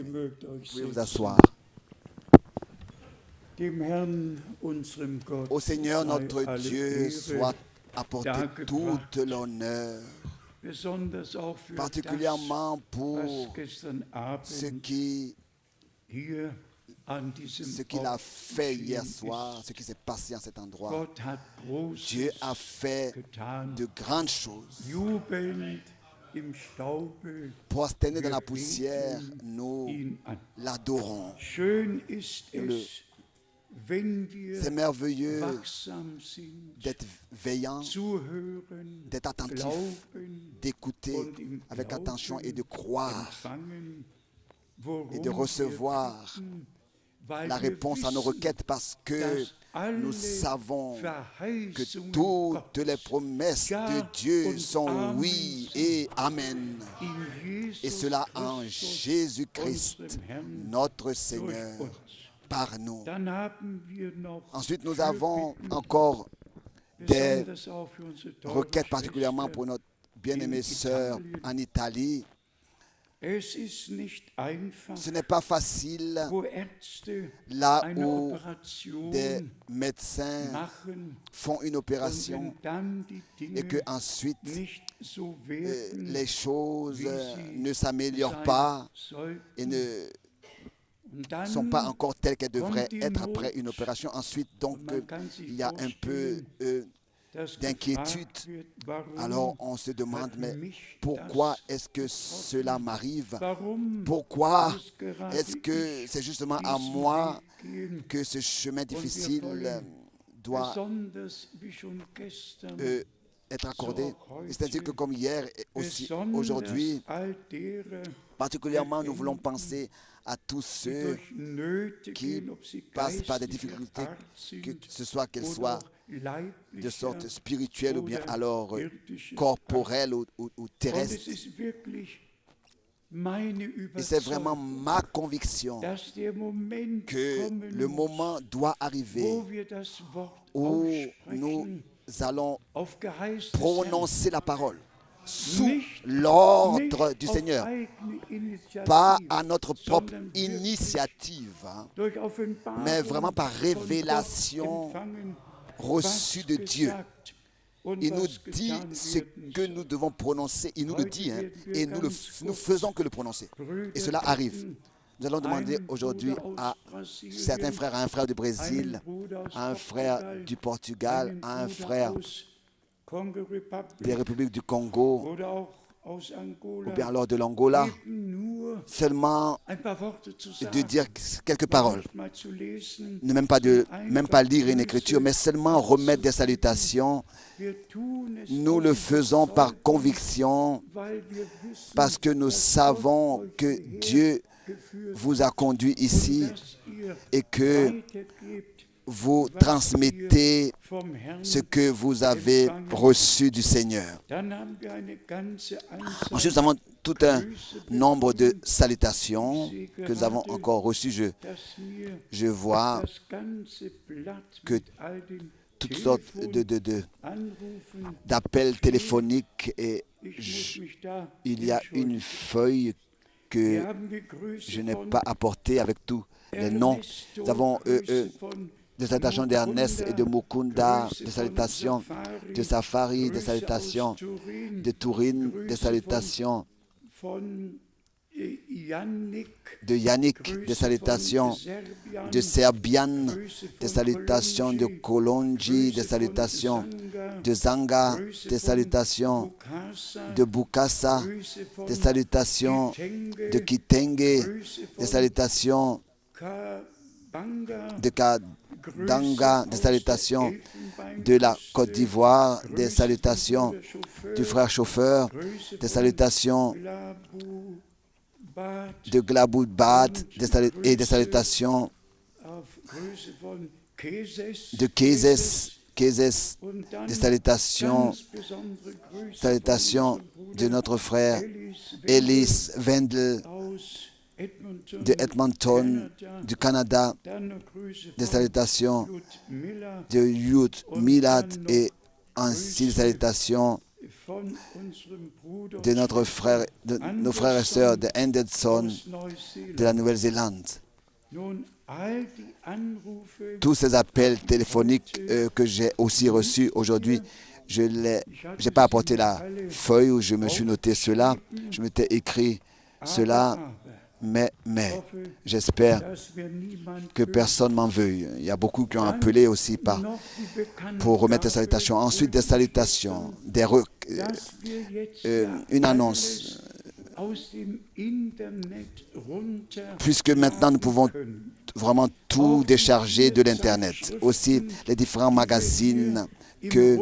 Ihr mögt euch Pouvez vous setzen. asseoir. Dem Herrn, unserem Gott, Au Seigneur sei notre alle Dieu Ehre soit apporté dargebracht, toute l'honneur, besonders auch für particulièrement das, pour was gestern ce Abend qu'il hier an diesem a Ort fait hier geschehen soir, ist. ce qui s'est passé en cet endroit. Gott hat Dieu a Großes fait getan. de grandes choses. Jubelnd im Staube, Prosterné dans wir la poussière, beten nous ihn an. l'adorons. Schön ist Le- es, wenn wir C'est merveilleux wachsam sind, d'être veillant, zuhören, d'être attentif, glauben d'écouter und im avec attention et de Glauben croire empfangen, worum et de recevoir wir bitten, weil la wir réponse à nos wissen, requêtes parce que dass alle nous savons que Verheißungen toutes les Gottes promesses de Ja Dieu und sont Amen oui sind. et amen. in Jesus Et cela en Christus, Jésus-Christ, unserem Herrn, notre durch Seigneur, uns. par nous. Dann haben wir noch Ensuite, nous Fürbitten, avons encore des besonders auch für unsere teure requêtes particulièrement Schwester. pour notre bien-aimée in sœur Italien. en Italie. Es ist nicht einfach, Ce n'est pas facile wo Ärzte là eine où Operation des médecins machen font une und opération wenn dann die et que Dinge ensuite nicht so werden, les choses wie sie ne s'améliorent sein pas sollten. et ne Und dann sont pas encore telles qu'elles devraient kommt die être Not. après une opération. Ensuite, donc, Und man kann sich il y a un peu vorstellen, dass d'inquiétude. gefragt wird, warum Alors, on se demande, hat mais mich pourquoi das est-ce que cela m'arrive? Warum Pourquoi muss gerade est-ce que ich c'est justement à diesen moi Weg gehen? que ce chemin difficile wollen doit Besonders wie schon gestern, être accordé? so auch C'est-à-dire que heute, comme hier et aussi besonders aujourd'hui, all derer, particulièrement, nous voulons penser à tous die ceux durch Nöte qui gehen, ob sie passent par des geistlicher difficultés, Art que sind ce soit qu'elles oder soient auch de leiblicher sorte spirituelle ou bien oder alors irdischer corporelle ou Art. Und es terrestre. ist wirklich meine Et c'est vraiment Überzeugung, ma conviction dass der Moment que kommen le muss, moment doit arriver wo wir das Wort où aussprechen, nous allons auf Geheiß des Herrn, prononcer la parole sous nicht l'ordre du auf Seigneur, eigene Initiative, pas à notre propre sondern wirklich initiative, hein, durch Offenbarung mais vraiment par von révélation Gott empfangen, reçue was de Dieu. gesagt und Il nous was dit getan ce werden que soll. nous devons prononcer. Il nous le dit, hein, et nous faisons que le prononcer. Brüder Et cela arrive. bitten, Nous allons demander einen aujourd'hui Bruder à aus Brasilien, certains frères, à un frère du einen Brésil, Bruder aus à un frère Portugal, du Portugal, einen à un Bruder frère aus Congo Republic des républiques du Congo, oder auch aus Angola, ou bien alors de l'Angola, eben nur seulement ein paar Worte zu de sagen, dire quelques paroles. nicht mal zu lesen, Ne même pas lire une écriture, mais seulement remettre des salutations. wir tun es Nous aus le faisons par Überzeugung, conviction, weil wir wissen, parce que nous dass savons Gott euch que hierher Dieu geführt vous a conduit ici und dass ihr et que weitergebt, vous was transmettez ihr vom Herrn. ce que vous avez reçu du Seigneur. Dann haben wir eine ganze Ensuite, Anzahl nous avons tout un nombre de salutations que nous avons encore reçues. dass mir Je vois das ganze Blatt que mit all den toutes sortes Anrufen, d'appels téléphoniques et ich muss mich da il y a une entschuldigen. feuille que Wir haben die Grüße je n'ai von pas apportée avec tous les noms. Ernesto, Nous avons Grüße von des salutations d'Ernest et de Mukunda, Grüße des von salutations de Safari, des Grüße salutations aus Turin, de Tourine, des Grüße salutations von Yannick, de Yannick, Grüße des salutations von de Serbian, Grüße des von salutations de Kolonji, Kolonji, des Grüße von salutations Sanga, de Zanga, Grüße des von salutations Bukasa, de Bukassa, Grüße von des salutations Kitenge, de Kitenge, Grüße des von salutations Kabanga, de Kadanga, des salutations de la Côte d'Ivoire, des Grüße salutations vom Bruder du frère chauffeur, Grüße des von salutations Laboubat, de Glaboudbat et des salutations Grüße von Keses, de Kézès, und dann des salutations, ganz besondere Grüße salutations von unserem de Bruder notre frère Ellis Ellis Wendel aus Edmonton, de Edmonton, Canada. du Canada, Dann noch Grüße des von salutations Ludmilla de Youth Milad et ainsi des salutations von unserem Bruder de notre frère, de nos frères et sœurs de Anderson, aus de Neuseeland. la Nouvelle-Zélande. Nun, all die Anrufe, Tous ces appels téléphoniques que j'ai aussi reçus aujourd'hui, je n'ai pas apporté la feuille où je me suis noté cela, je m'étais écrit cela, mais j'espère dass wir niemand que personne m'en veuille. Il y a beaucoup qui ont appelé aussi noch die pour remettre des Bekanntgabe, salutations. Ensuite, des salutations, dass wir jetzt une annonce. aus dem Internet runter Puisque maintenant nous pouvons vraiment tout décharger de l'Internet. Aussi, les différents magazines que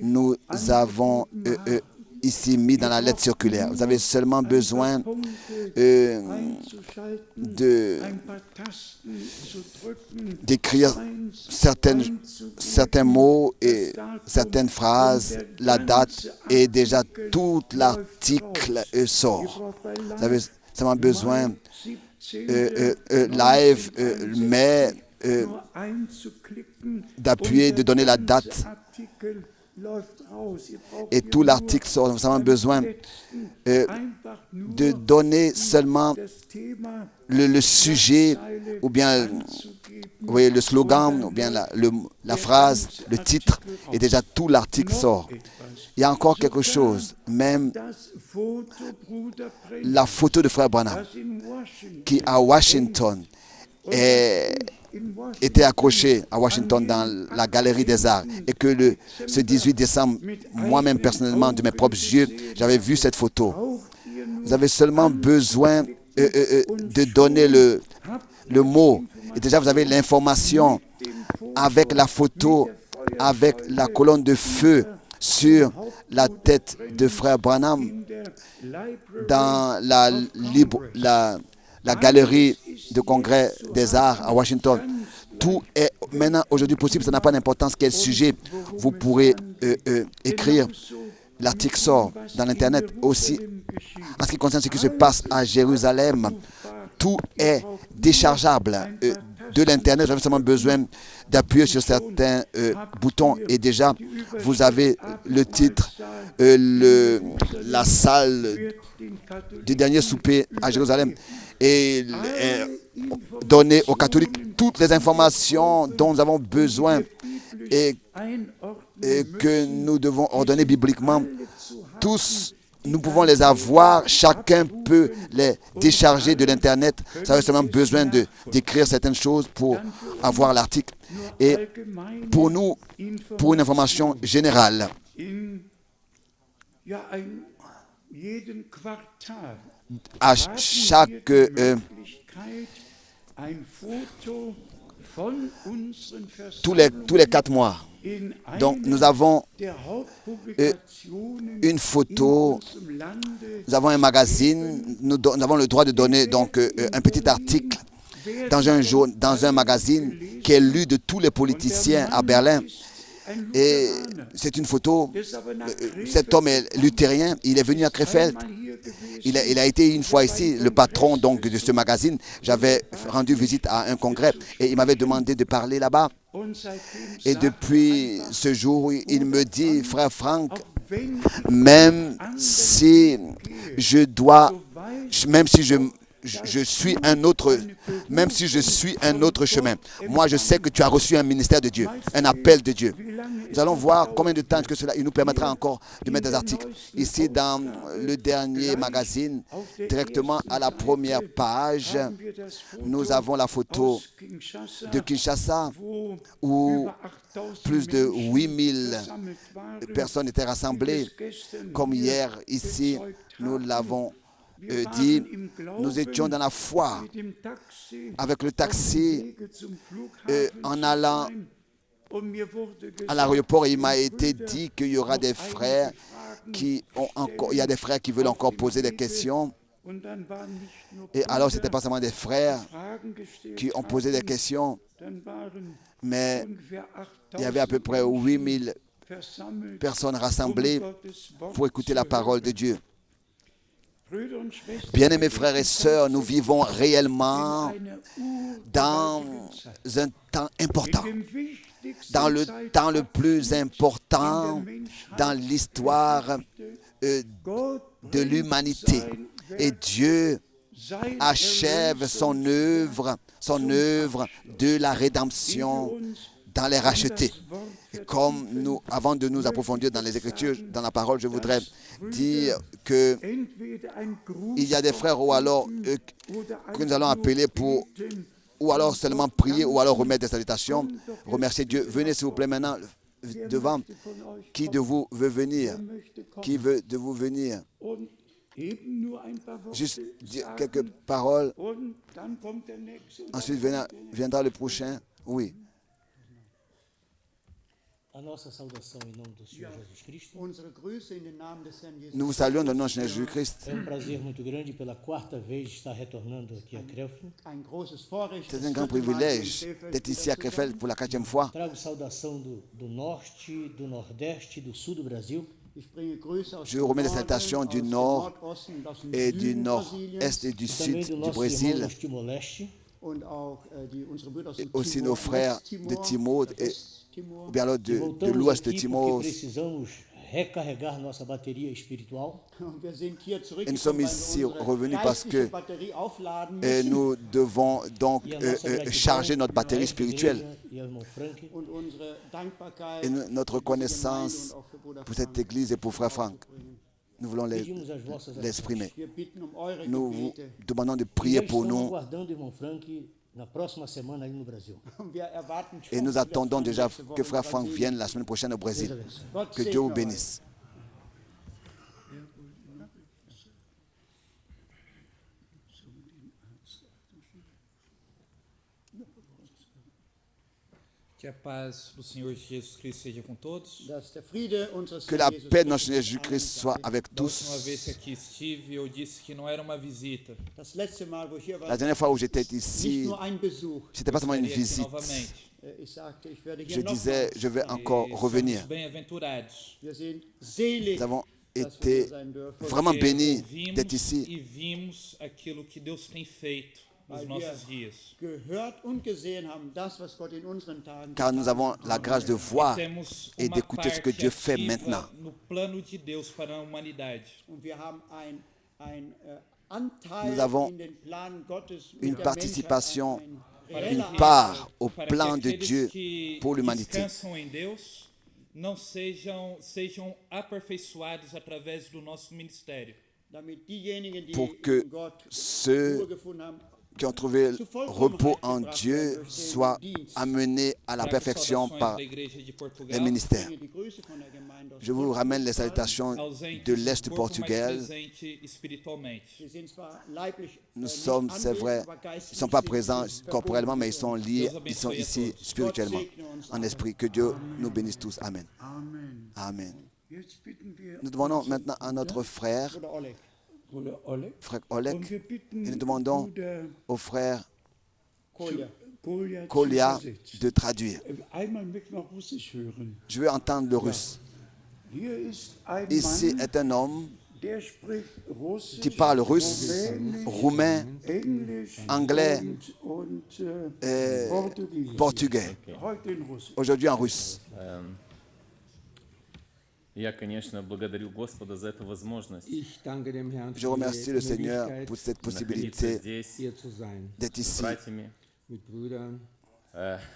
nous avons ici mis dans la lettre circulaire. Vous avez seulement besoin d'écrire certains mots et certaines phrases, la date, et déjà tout l'article sort. Vous avez seulement besoin live, mais d'appuyer, de donner la date et tout l'article sort. Nous avons seulement besoin de donner seulement le sujet ou bien vous voyez, le slogan ou bien la phrase, le titre, et déjà tout l'article sort. Il y a encore quelque chose, même la photo de frère Branham qui à Washington était accrochée à Washington dans la galerie des arts et que ce 18 décembre, moi-même personnellement, de mes propres yeux, j'avais vu cette photo. Vous avez seulement besoin de donner le mot et déjà vous avez l'information avec la photo, avec la colonne de feu sur la tête de frère Branham dans la galerie de congrès des arts à Washington. Tout est maintenant aujourd'hui possible, ça n'a pas d'importance quel sujet vous pourrez écrire. L'article sort dans l'Internet aussi. En ce qui concerne ce qui se passe à Jérusalem, tout est déchargeable de l'Internet. J'avais seulement besoin d'appuyer sur certains boutons et déjà vous avez le titre, la salle du dernier souper à Jérusalem et donner aux catholiques toutes les informations dont nous avons besoin et que nous devons ordonner bibliquement. Tous, nous pouvons les avoir, chacun peut les décharger de l'Internet. Ça a seulement besoin d'écrire certaines choses pour avoir l'article. Et pour nous, pour une information générale, à chaque tous les 4 mois. Donc nous avons une photo, nous avons un magazine, nous avons le droit de donner donc un petit article dans un magazine qui est lu de tous les politiciens à Berlin. Et c'est une photo, cet homme est luthérien, il est venu à Krefeld, il a été une fois ici, le patron donc de ce magazine. J'avais rendu visite à un congrès et il m'avait demandé de parler là-bas. Et depuis ce jour, il me dit, frère Frank, même si je suis un autre chemin. Moi, je sais que tu as reçu un ministère de Dieu, un appel de Dieu. Nous allons voir combien de temps que cela il nous permettra encore de mettre des articles. Ici, dans le dernier magazine, directement à la première page, nous avons la photo de Kinshasa où plus de 8000 personnes étaient rassemblées. Comme hier, ici, nous l'avons dit, nous étions dans la foi avec le taxi en allant à l'aéroport et il m'a été dit qu'il y aura des frères qui veulent encore poser des questions. Et alors, ce n'était pas seulement des frères qui ont posé des questions, mais il y avait à peu près 8000 personnes rassemblées pour écouter la parole de Dieu. Bien-aimés frères et sœurs, nous vivons réellement dans un temps important, dans le temps le plus important dans l'histoire de l'humanité. Et Dieu achève son œuvre de la rédemption dans les rachetés. Et comme nous, avant de nous approfondir dans les Écritures, dans la parole, je voudrais dire que il y a des frères ou alors que nous allons appeler pour, ou alors seulement prier, ou alors remettre des salutations, remercier Dieu. Venez s'il vous plaît maintenant devant. Qui de vous veut venir? Qui veut de vous venir? Juste dire quelques paroles. Ensuite viendra le prochain. Oui. Nous vous saluons dans le nom de Jésus-Christ. C'est un grand privilège d'être ici à Krefeld pour la 4e fois. Je remets des salutations du nord et du nord-est et du sud du Brésil. Et aussi nos frères de Timor ou bien alors de l'ouest de Timor. Et nous sommes ici revenus parce que nous devons donc charger notre batterie spirituelle. Et notre reconnaissance pour cette église et pour Frère Franck, nous voulons l'exprimer. Nous vous demandons de prier pour nous. Et nous attendons déjà que Frère Franck vienne la semaine prochaine au Brésil. Que Dieu vous bénisse. Que a paz do Senhor Jesus Cristo seja com todos. Que la paix de notre Seigneur Jésus-Christ soit avec Da última tous. vez que aqui estive, eu disse que não era uma visita. La dernière fois où j'étais ici, ce n'était pas seulement une Estaria aqui visite. novamente. Je disais, je vais encore E revenir. somos bem-aventurados. Nous avons été vraiment Porque bénis ouvimos d'être ici. e vimos aquilo que Deus tem feito nos nossos dias. Car nous avons la grâce de voir Temos et uma d'écouter ce que parte Dieu fait ativa maintenant. no plano de Deus para a humanidade. Nous avons une participation, une Para part au para plan que de aqueles Dieu que pour l'humanité. descansam em Deus não sejam aperfeiçoados através do nosso ministério. Pour que ceux qui ont trouvé repos en Dieu soient amenés à la perfection Saudações par da Igreja de les Portugal. ministères. Je vous ramène les salutations Ausentes de l'Est du corpo, mas Portugal. presente espiritualmente. Nous sommes, c'est vrai, ils ne sont pas présents corporellement, mais ils sont liés, ils sont ici spirituellement, en esprit. Que Dieu nous bénisse tous. Amen. Amen. Amen. Jetzt bitten wir Nous demandons maintenant à notre frère, Bruder Oleg, frère und Oleg, wir bitten et nous demandons Bruder au frère Kolja Kolia zu übersetzen. de traduire. Einmal möchte man Russisch hören. Je veux entendre le russe. Hier ist ein Ici Mann, est un homme der spricht Russisch, qui parle russe, Slovénisch, roumain, Englisch anglais und et Portugiesisch. portugais. Heute in Russisch. Aujourd'hui en russe. Я, конечно, благодарю Господа за эту возможность Ich danke dem Herrn Je für remercie die le Seigneur Möglichkeit, pour cette находиться possibilité здесь hier zu sein, d'être с ici. братьями. mit Brüdern.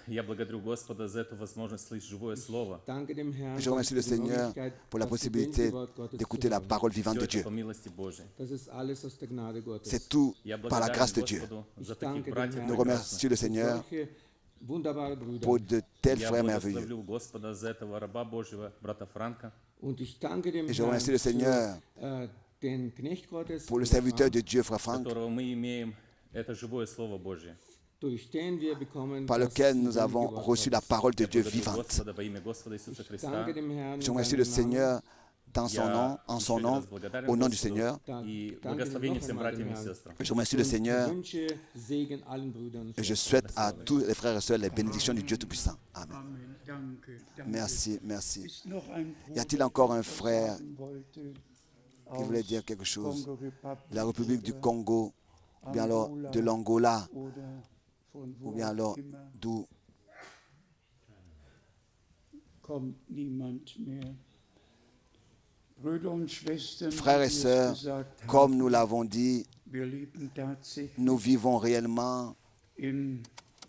Я благодарю Господа за эту возможность слышать живое Слово. Danke dem Herrn Je remercie le für die Seigneur Möglichkeit, pour la das possibilité lebendige Wort Gottes d'écouter zu la hören. parole vivante de Все это Dieu. по милости Божией. Das ist alles aus der Gnade Gottes. C'est tout Я par la благодарен grâce de Dieu. Господу за Ich таких danke dem братьев Herrn Nous прекрасных. remercions le Seigneur Solche wunderbare Brüder. pour de tels Я frères merveilleux. благословлю Господа за этого раба Божьего, брата Франка. Und ich danke dem Et je Herrn remercie le Seigneur für den Knecht Gottes, pour le serviteur de Dieu, frère Franck, которого мы имеем, это живое Слово Божье. durch den wir bekommen par das lequel nous lebendige avons Wort reçu la Gottes. parole de Я Dieu благодарю vivante. Господа во имя Господа Иисуса Христа. Danke dem Herrn Je in remercie le seinem Seigneur dans son nom, Я en son еще nom, раз благодарен au nom du Господу Seigneur. и Danke благословение noch всем einmal братьям dem и Herrn. сестрам. Je remercie le Seigneur Und wünsche Segen allen Brüdern. et je souhaite à tous les frères et sœurs les bénédictions du Dieu Tout-Puissant. Amen. Amen. Danke. Danke. Merci, merci. Ist noch ein Y a-t-il Bruder, encore un der frère sagen wollte, qui voulait aus dire quelque chose? Congo Republic De la République du oder Congo, ou bien alors de l'Angola, oder von wo ou bien auch alors immer. d'où? kommt niemand mehr. Brüder und Schwestern, Frères et wie wir es sœurs, gesagt comme haben, nous l'avons dit, wir leben tatsächlich nous vivons réellement in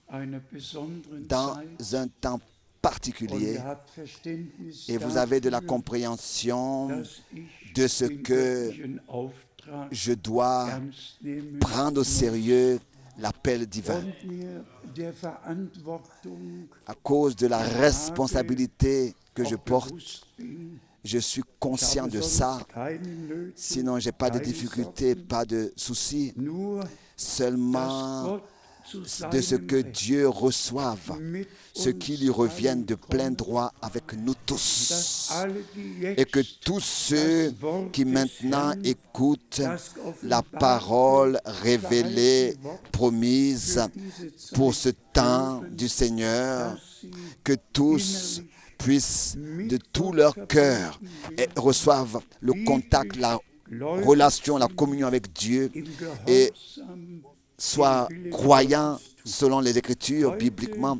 einer besonderen dans Zeit. un temps Und particulier ihr habt Verständnis et vous avez de la dafür, compréhension dass ich de ce den que göttlichen Auftrag je dois ernst nehmen prendre au muss sérieux l'appel divin und mir der Verantwortung à cause de la responsabilité que je auch porte. bewusst bin. Je suis Ich conscient habe de sonst ça. keine Nöte, Sinon, j'ai pas de keine difficultés, Sorgen, pas de soucis. nur dass Seulement Gott zu de ce seinem que Recht Dieu reçoive, mit ce uns qui lui revienne de plein allen droit avec nous kommt, tous. dass alle, die Et que jetzt tous ceux das Wort qui des maintenant Herrn, écoutent das la offenbarte, parole révélée, verheißene Wort promise für diese Zeit pour ce temps hören, du Seigneur, dass sie que tous puissent de tout leur cœur et reçoivent le contact, la relation, la communion avec Dieu im et Gehorsam soient croyants selon les Écritures bibliquement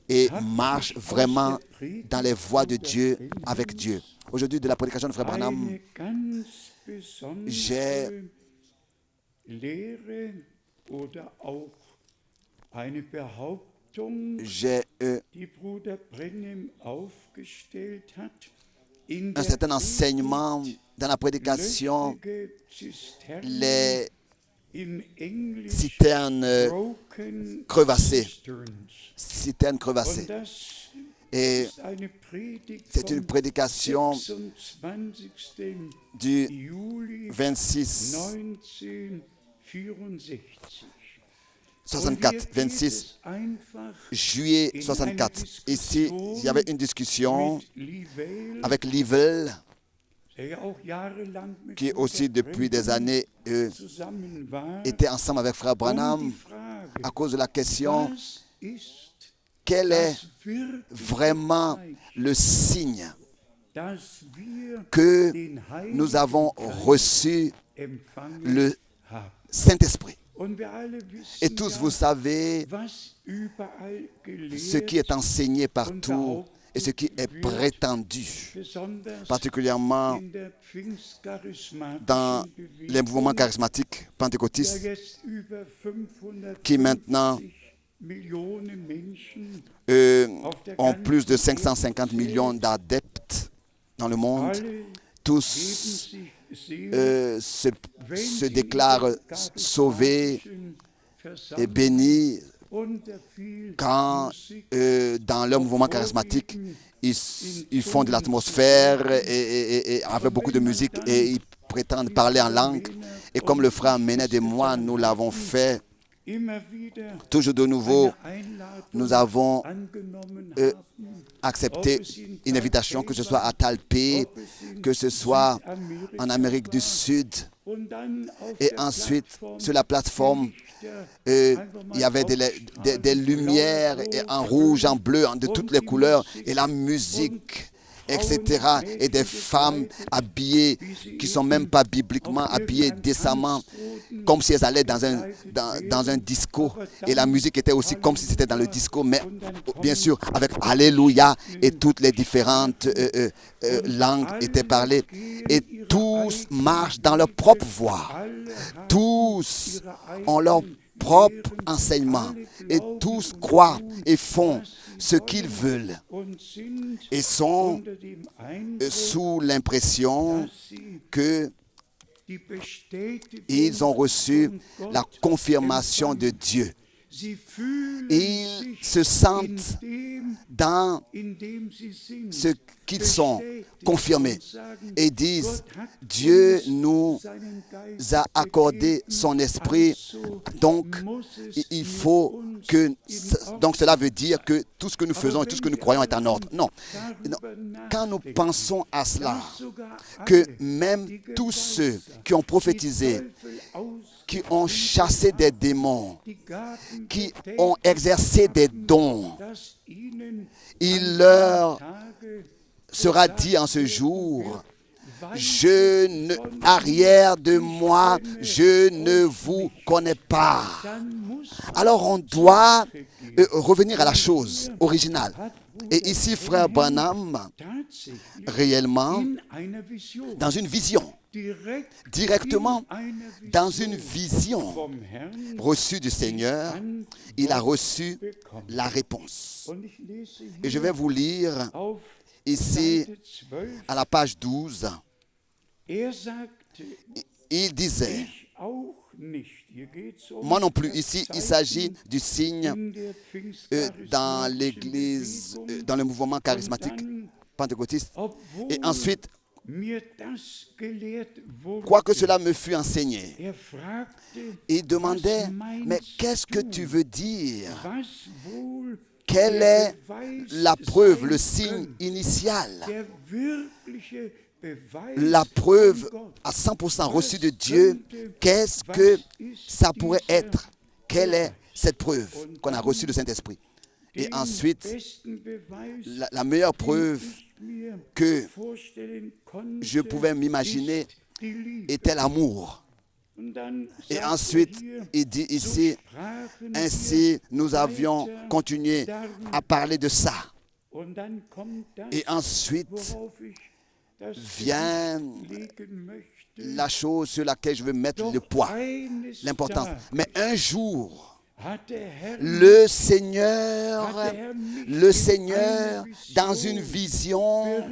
et marchent vraiment dans les voies de Dieu avec Dieu. Aujourd'hui, de la prédication de Frère Branham, eine ganz besondere j'ai Lehre oder auch eine Behauptung, die Bruder Brenhem aufgestellt hat, in un der certain enseignement dans la prédication, löchrige Zisternen, les in Englisch citernes broken crevassées. cisterns. Citernes Und crevassées. das Et ist eine Predigt c'est une vom prédication 26. du Juli 26, 1964. 64, 26 juillet 64. Ici, il y avait une discussion avec Livell, qui aussi depuis des années était ensemble avec Frère Branham à cause de la question quel est vraiment le signe que nous avons reçu le Saint-Esprit. Et tous, vous savez ce qui est enseigné partout et ce qui est prétendu, particulièrement dans les mouvements charismatiques pentecôtistes, qui maintenant ont plus de 550 millions d'adeptes dans le monde. Tous se déclarent sauvés et bénis quand dans leur mouvement charismatique, ils font de l'atmosphère et avec beaucoup de musique et ils prétendent parler en langue. Et comme le frère Méned et moi, nous l'avons fait, toujours de nouveau, nous avons accepté une invitation, que ce soit à Talpé, que ce soit en Amérique du Sud. Et ensuite, sur la plateforme, il y avait des lumières en rouge, en bleu, de toutes les couleurs, et la musique, etc. Et des femmes habillées, qui ne sont même pas bibliquement habillées décemment, comme si elles allaient dans un disco. Et la musique était aussi comme si c'était dans le disco, mais bien sûr, avec Alléluia, et toutes les différentes langues étaient parlées. Et tous marchent dans leur propre voie. Tous ont leur propre enseignement. Et tous croient et font ce qu'ils veulent et sont sous l'impression qu'ils ont reçu la confirmation de Dieu. Ils se sentent dans ce qu'ils sont confirmés et disent Dieu nous a accordé son esprit, donc il faut que, donc cela veut dire que tout ce que nous faisons et tout ce que nous croyons est en ordre. Non. Quand nous pensons à cela, que même tous ceux qui ont prophétisé, qui ont chassé des démons, qui ont exercé des dons, il leur sera dit en ce jour, je ne, arrière de moi, je ne vous connais pas. Alors on doit revenir à la chose originale. Et ici, frère Branham, réellement, dans une vision, directement dans une vision reçue du Seigneur, il a reçu la réponse. Et je vais vous lire ici à la page 12. Il disait, moi non plus, ici il s'agit du signe dans l'église, dans le mouvement charismatique pentecôtiste. Et ensuite, quoique cela me fût enseigné, il demandait, mais qu'est-ce que tu veux dire? Quelle est la preuve, le signe initial? La preuve à 100% reçue de Dieu, qu'est-ce que ça pourrait être? Quelle est cette preuve qu'on a reçue du Saint-Esprit? Et ensuite, la meilleure preuve que je pouvais m'imaginer était l'amour. Et ensuite, il dit ici, ainsi nous avions continué à parler de ça. Et ensuite vient la chose sur laquelle je veux mettre le poids, l'importance. Mais un jour, le Seigneur, dans une vision,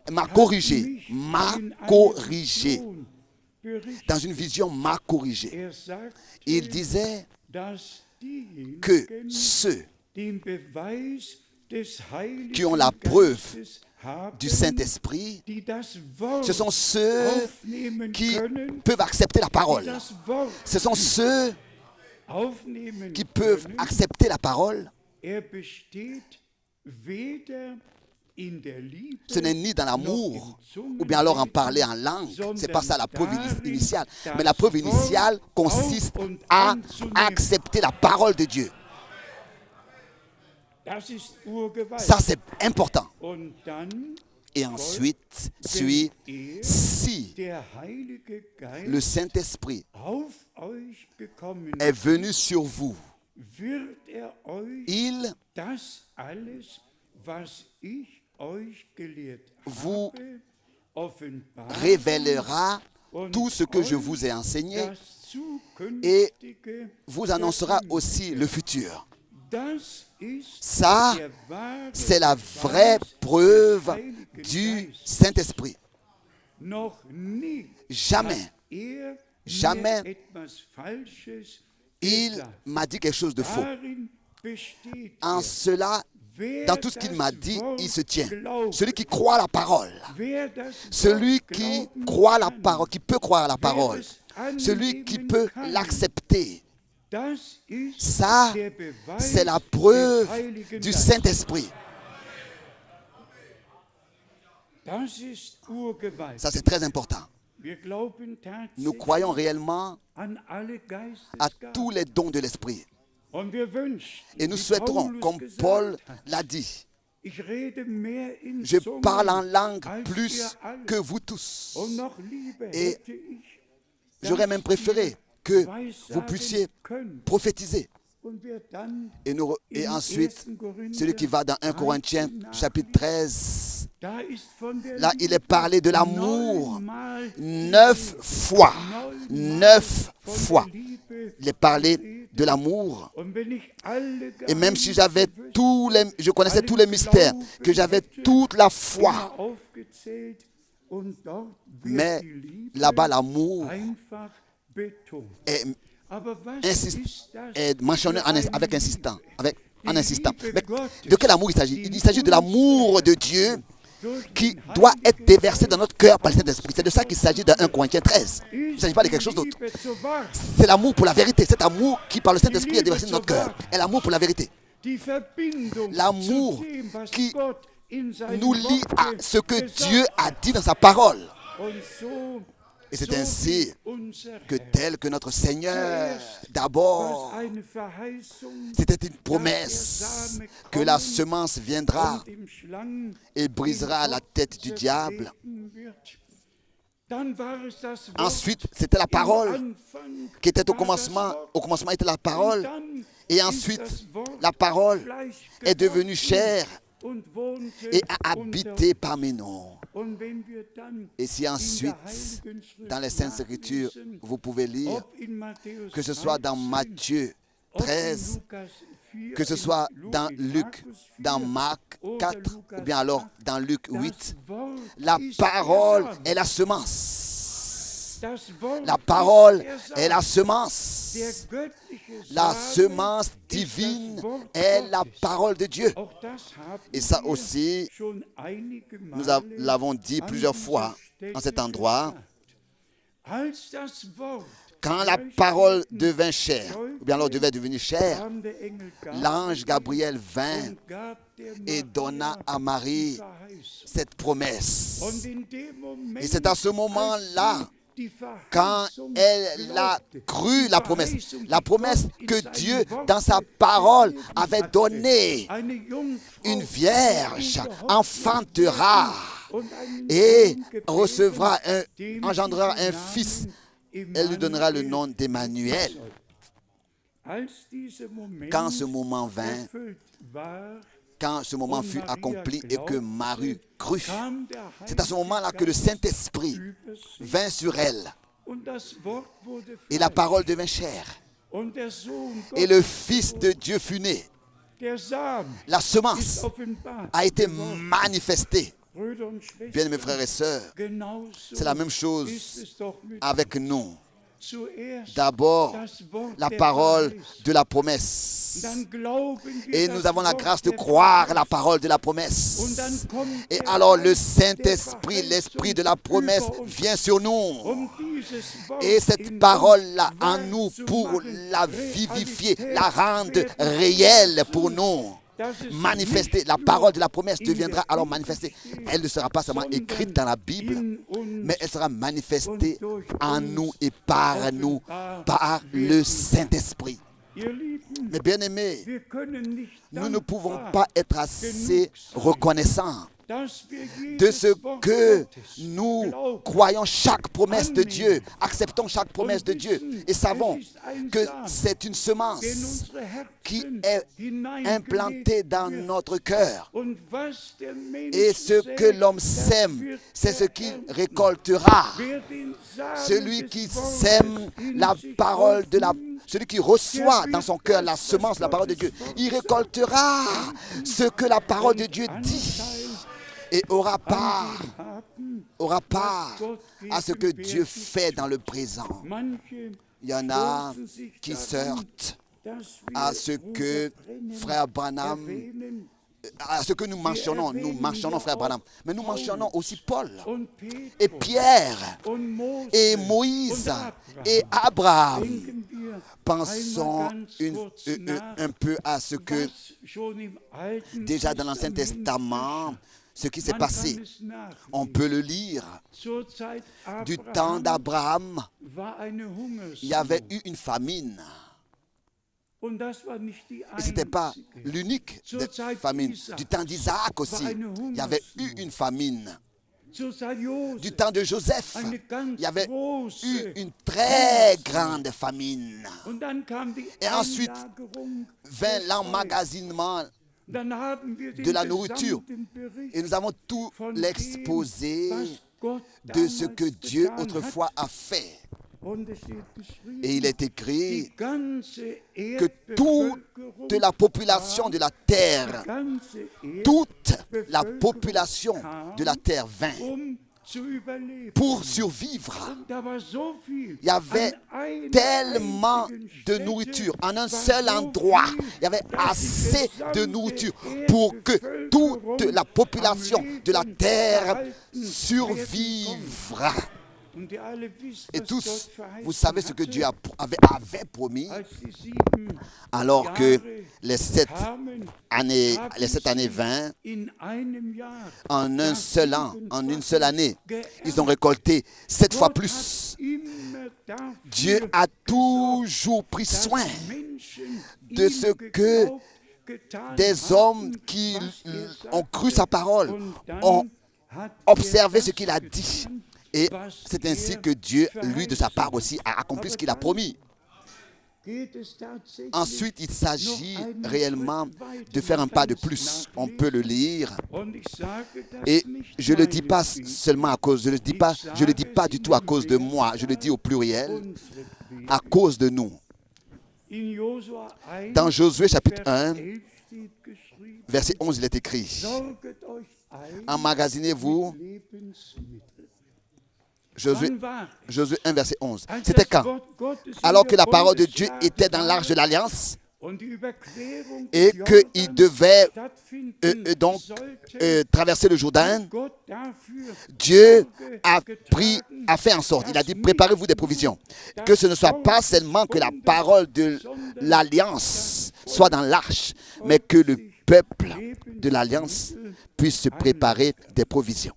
m'a corrigé. Dans une vision, m'a corrigé. Il disait que ceux qui ont la preuve du Saint-Esprit, ce sont ceux qui peuvent accepter la parole. Ce sont ceux qui peuvent accepter la parole. Ce n'est ni dans l'amour, ou bien alors en parler en langue. Ce n'est pas ça la preuve initiale. Mais la preuve initiale consiste à accepter la parole de Dieu. Ça, c'est important. Et ensuite, si le Saint-Esprit est venu sur vous, il vous révélera tout ce que je vous ai enseigné et vous annoncera aussi le futur. Ça, c'est la vraie preuve du Saint-Esprit. Jamais, il m'a dit quelque chose de faux. En cela, dans tout ce qu'il m'a dit, il se tient. Celui qui croit la parole, celui qui croit la parole, qui peut croire la parole, celui qui peut l'accepter, ça, c'est la preuve du Saint-Esprit. Ça, c'est très important. Nous croyons réellement à tous les dons de l'Esprit. Et nous souhaiterons, comme Paul l'a dit, je parle en langue plus que vous tous. Et j'aurais même préféré que vous puissiez prophétiser. Et ensuite, celui qui va dans 1 Corinthiens, chapitre 13, là, il est parlé de l'amour 9 fois. 9 fois. Il est parlé de l'amour. Et même si je connaissais tous les mystères, que j'avais toute la foi, mais là-bas, l'amour est mentionné avec insistant. En insistant. Mais de quel amour il s'agit? Il s'agit de l'amour de Dieu qui doit être déversé dans notre cœur par le Saint-Esprit. C'est de ça qu'il s'agit dans 1 Corinthiens 13. Il ne s'agit pas de quelque chose d'autre. C'est l'amour pour la vérité. Cet amour qui par le Saint-Esprit est déversé dans notre cœur. Et l'amour pour la vérité. L'amour qui nous lie à ce que Dieu a dit dans sa parole. Et c'est so ainsi wie unser que Herr. tel que notre Seigneur, d'abord, Was eine Verheißung, c'était une promesse que la semence viendra und im Schlang et brisera la tête du diable. zertreten wird. Dann war es das Wort. Ensuite, c'était la parole Am Anfang qui était au war das commencement. Wort. Au commencement était la Und parole. dann Et ist ensuite, das Wort la parole Fleisch est devenue geworden chair und wohnte et a unter habité parmi nous. Und wenn wir dann Et si ensuite, dans les Saintes Écritures, vous pouvez lire, ob in Matthäus que ce soit dans 13, Matthieu ob in 13, Lukas 4, que ce soit dans in Luc, Markus 4, dans Marc oder 4, Lukas ou bien alors 8, dans Luc das 8, Wort la ist parole der Samen. est la semence. Das Wort La ist parole der est la Samen. semence. Der göttliche La Same semence ist das divine Wort est la Gottes. parole de Dieu. Auch das haben Et ça wir aussi, schon einige nous Male l'avons dit an plusieurs dieser fois Stelle en cet endroit. gesagt. Als das Wort Quand la parole devint chair, ou bien alors devait devenir chair, kam der Engel l'ange Gabriel vint und gab der et donna Maria à Marie die Verheißung. cette promesse. Und in dem Moment, Et c'est à ce moment-là, als sie die quand Verheißung elle a glaubte, cru die la promesse Verheißung, die que Gott in Dieu, seinem dans sa Wort parole, gegeben avait hatte, donné, eine Jungfrau, une die vierge gute Hoffnung enfantera und einen et Sohn gebären, recevra dem engendrera sie un den fils. Namen Elle lui donnera le Immanuel nom d'Emmanuel. Als dieser Moment Quand ce moment vint, erfüllt war, quand ce moment fut accompli et que Marie crut, kam der c'est à ce moment-là que le Saint-Esprit Heilige Geist über sie. vint sur elle Und das Wort wurde et la Fleisch. parole devint chair. Und der Sohn Et le Gottes Fils de Dieu fut né. der Samen La ist semence offenbar a été geworden. manifestée. Brüder und Schwestern, Bien, mes frères et sœurs, genauso c'est la même chose ist es doch mit avec nous. zuerst D'abord, das Wort la der parole Verheißung. de la promesse. Dann glauben wir Et das nous avons la Wort grâce de der croire la Verheißung. parole de la Und promesse. dann kommt Et der alors le Geist der Saint-Esprit, l'Esprit de la Verheißung promesse über uns. vient sur nous. Um dieses Wort Et cette in parole-là uns en wahr nous zu pour machen, la vivifier, Realität la rendre werden réelle pour nous. dass es Manifester, nicht la nur parole de la promesse in deviendra der alors Bibel manifestée. steht, Elle ne sera pas seulement écrite dans la Bible, in uns mais elle sera manifestée und durch en uns nous et par nous, par le Saint-Esprit. Ihr Lieben, Mes bien-aimés, wir können nicht nous ne pouvons dankbar, pas être assez reconnaissants dass wir de jedes ce Wort que Gottes nous glauben. croyons chaque promesse de Dieu, acceptons chaque promesse de Dieu et savons que c'est une semence in unsere qui Herzen est hineingelegt implantée dans wird. notre cœur. Und was der Mensch Et ce sät, que l'homme das sème, wird c'est ce er qu'il ernten. récoltera. Wer den Samen Celui des qui Wortes sème in la sich parole de la... aufnimmt, Celui qui reçoit dans son cœur la semence, la parole de Dieu, il récoltera ce que la parole de Dieu dit et aura part à ce que Dieu fait dans le présent. Il y en a qui sortent à ce que frère Branham, à ce que nous mentionnons frère Branham, mais nous mentionnons aussi Paul et Pierre et Moïse et Abraham. Pensons un peu à ce que déjà dans l'Ancien Testament, ce qui s'est passé, on peut le lire. Du temps d'Abraham, il y avait eu une famine. Et ce n'était pas l'unique famine. Du temps d'Isaac aussi, il y avait eu une famine. Du temps de Joseph, il y avait eu une très grande famine. Et ensuite vint l'emmagasinement de la nourriture. Et nous avons tout l'exposé de ce que Dieu autrefois a fait. Et il est écrit que toute la population de la terre, toute la population de la terre vint pour survivre. Il y avait tellement de nourriture en un seul endroit. Il y avait assez de nourriture pour que toute la population de la terre survivra. Et tous, vous savez ce que Dieu avait promis alors que les 7 kamen années 20 in einem Jahr en un seul an, en une seule année. Ils ont récolté 7 fois plus. Dieu a toujours pris soin de ce que des hommes qui ont cru sa parole, ont observé ce qu'il a dit. Et c'est ainsi que Dieu, lui, de sa part aussi, a accompli ce qu'il a promis. Ensuite, il s'agit réellement de faire un pas de plus. On peut le lire. Et je ne le dis pas seulement à cause, je ne le dis pas du tout à cause de moi, je le dis au pluriel, à cause de nous. Dans Josué chapitre 1, verset 11, il est écrit, emmagasinez-vous. Josué 1, verset 11. C'était quand? Alors que la parole de Dieu était dans l'arche de l'Alliance et qu'il devait traverser le Jourdain. Dieu a fait en sorte, il a dit, préparez-vous des provisions. Que ce ne soit pas seulement que la parole de l'Alliance soit dans l'arche, mais que le peuple de l'Alliance puisse se préparer des provisions.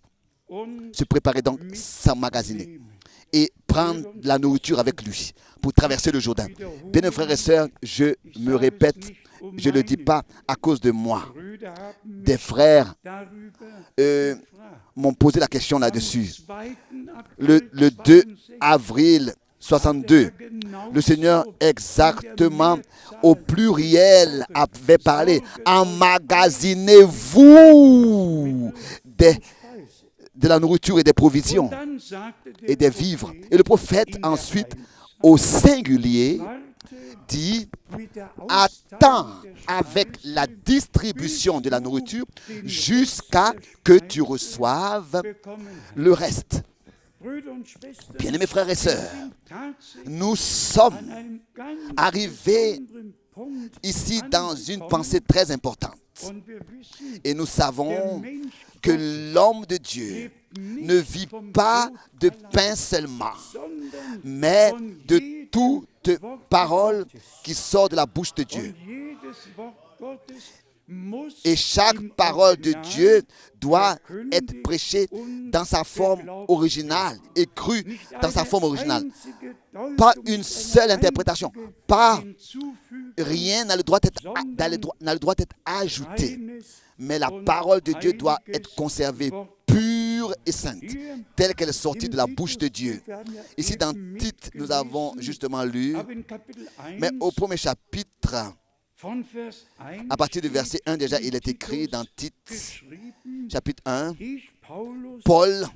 Se préparer donc, s'emmagasiner et prendre la nourriture avec lui pour traverser le Jourdain. Bien, frères et sœurs, je me répète, je ne le dis pas à cause de moi. Des frères m'ont posé la question là-dessus. Le 2 avril 62, le Seigneur exactement au pluriel avait parlé. Emmagasinez-vous de la nourriture et des provisions et des vivres. Et le prophète ensuite, au singulier, dit, attends avec la distribution de la nourriture jusqu'à que tu reçoives le reste. Bien-aimés frères et sœurs, nous sommes arrivés ici dans une pensée très importante. Et nous savons que l'homme de Dieu ne vit pas de pain seulement, mais de toute parole qui sort de la bouche de Dieu. Et chaque parole de Dieu doit être prêchée dans sa forme originale et crue dans sa forme originale. Pas une seule interprétation, pas rien n'a le droit d'être ajouté. Mais la parole de Dieu doit être conservée pure et sainte, telle qu'elle est sortie de la bouche de Dieu. Ici dans Tite, nous avons justement lu, mais au premier chapitre, à partir du verset 1 déjà, il est écrit dans Tite, chapitre 1, Paul,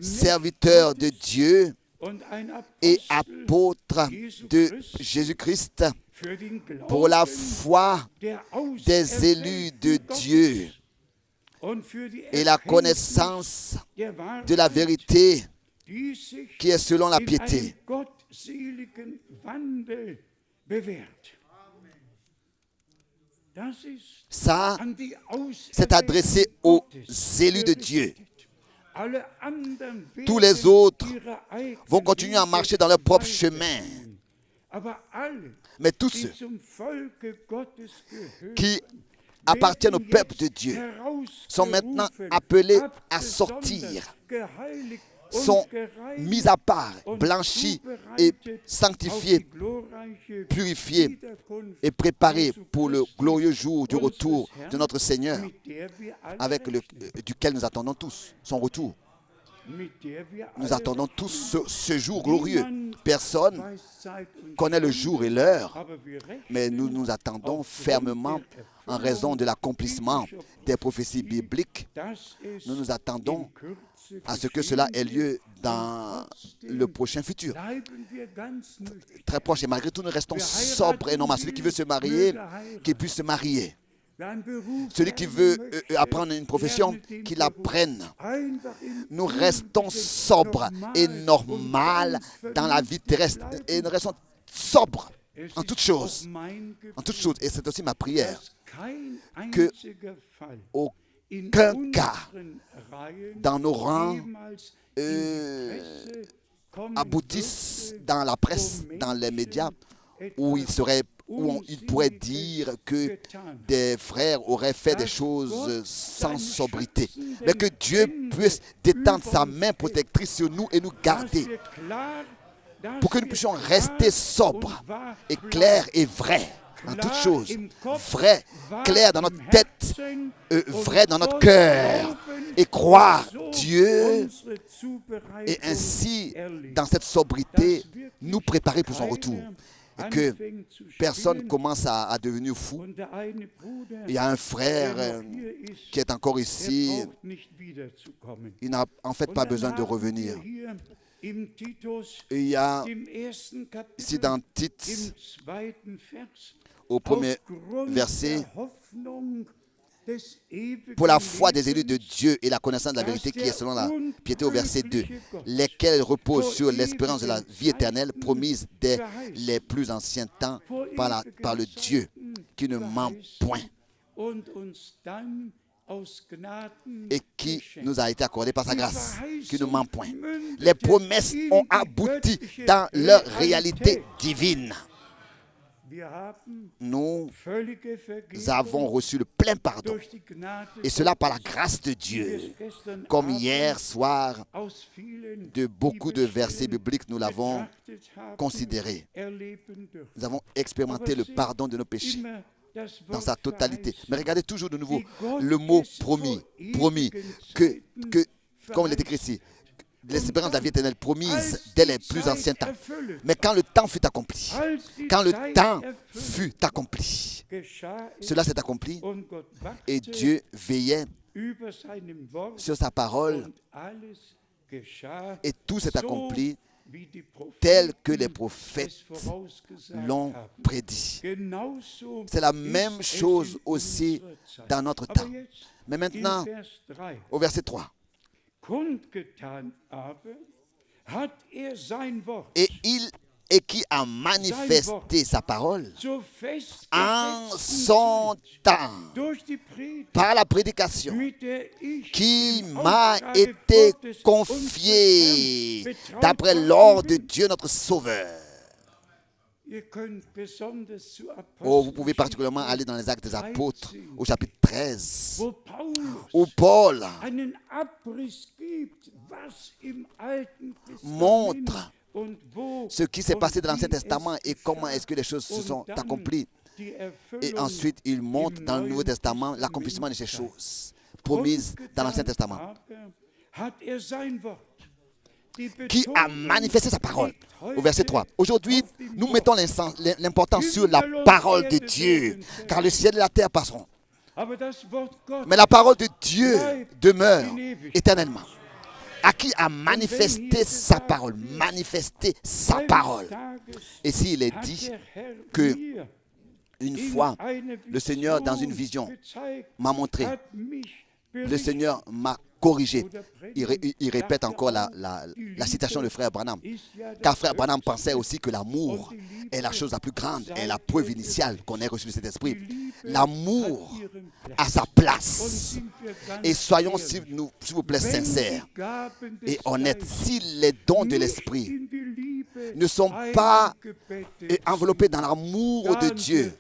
serviteur de Dieu et apôtre de Jésus-Christ, pour la foi des élus de Dieu et la connaissance de la vérité qui est selon la piété. Ça, c'est adressé aux élus de Dieu. Tous les autres vont continuer à marcher dans leur propre chemin. Mais tous ceux qui appartiennent au peuple de Dieu sont maintenant appelés à sortir, sont mis à part, blanchis et sanctifiés, purifiés et préparés pour le glorieux jour du retour de notre Seigneur, duquel nous attendons tous son retour. Nous attendons tous ce jour glorieux. Personne connaît le jour et l'heure, mais nous nous attendons fermement en raison de l'accomplissement des prophéties bibliques. Nous nous attendons à ce que cela ait lieu dans le prochain futur. Très proche. Et malgré tout, nous restons sobres et normaux. Celui qui veut se marier, qu'il puisse se marier. Celui qui veut apprendre une profession, qu'il l'apprenne. Nous restons sobres et normaux dans la vie terrestre. Et nous restons sobres en toutes choses. En toutes choses. Et c'est aussi ma prière que aucun cas dans nos rangs aboutisse dans la presse, dans les médias, où il pourrait dire que des frères auraient fait des choses sans sobriété. Mais que Dieu puisse détendre sa main protectrice sur nous et nous garder pour que nous puissions rester sobres et clairs et vrais en toutes choses. Vrai, clair dans notre tête, vrai dans notre cœur, et croire Dieu, et ainsi, dans cette sobriété, nous préparer pour son retour. Et que personne commence à devenir fou. Il y a un frère qui est encore ici. Il n'a en fait pas besoin de revenir. Il y a ici dans Tite, au premier verset, pour la foi des élus de Dieu et la connaissance de la vérité qui est selon la piété au verset 2, lesquels reposent sur l'espérance de la vie éternelle promise dès les plus anciens temps par le Dieu qui ne ment point et qui nous a été accordé par sa grâce, qui ne ment point. Les promesses ont abouti dans leur réalité divine. Nous avons reçu le plein pardon, et cela par la grâce de Dieu. Comme hier soir, de beaucoup de versets bibliques, nous l'avons considéré. Nous avons expérimenté le pardon de nos péchés dans sa totalité. Mais regardez toujours de nouveau le mot promis, que comme il est écrit ici, l'espérance de la vie éternelle promise dès les plus anciens temps. Mais quand le temps fut accompli, cela s'est accompli et Dieu veillait sur sa parole et tout s'est accompli tel que les prophètes l'ont prédit. C'est la même chose aussi dans notre temps. Mais maintenant, au verset 3. Et qui a manifesté sa parole en son temps par la prédication qui m'a été confiée d'après l'ordre de Dieu notre Sauveur. Oh, vous pouvez particulièrement aller dans les Actes des Apôtres au chapitre 13 où Paul montre ce qui s'est passé dans l'Ancien Testament et comment est-ce que les choses se sont accomplies. Et ensuite, il montre dans le Nouveau Testament l'accomplissement de ces choses promises dans l'Ancien Testament. Qui a manifesté sa parole. Au verset 3. Aujourd'hui, nous mettons l'importance sur la parole de Dieu, car le ciel et la terre passeront. Mais la parole de Dieu demeure éternellement. À qui a manifesté sa parole. Et s'il est dit que une fois, le Seigneur, dans une vision, m'a montré, le Seigneur m'a corrigé. Il répète encore la citation de frère Branham. Car frère Branham pensait aussi que l'amour est la chose la plus grande, est la preuve initiale qu'on ait reçu de cet esprit. L'amour a sa place. Et soyons, s'il vous plaît, sincères et honnêtes. Si les dons de l'esprit ne sont pas enveloppés dans l'amour de Dieu,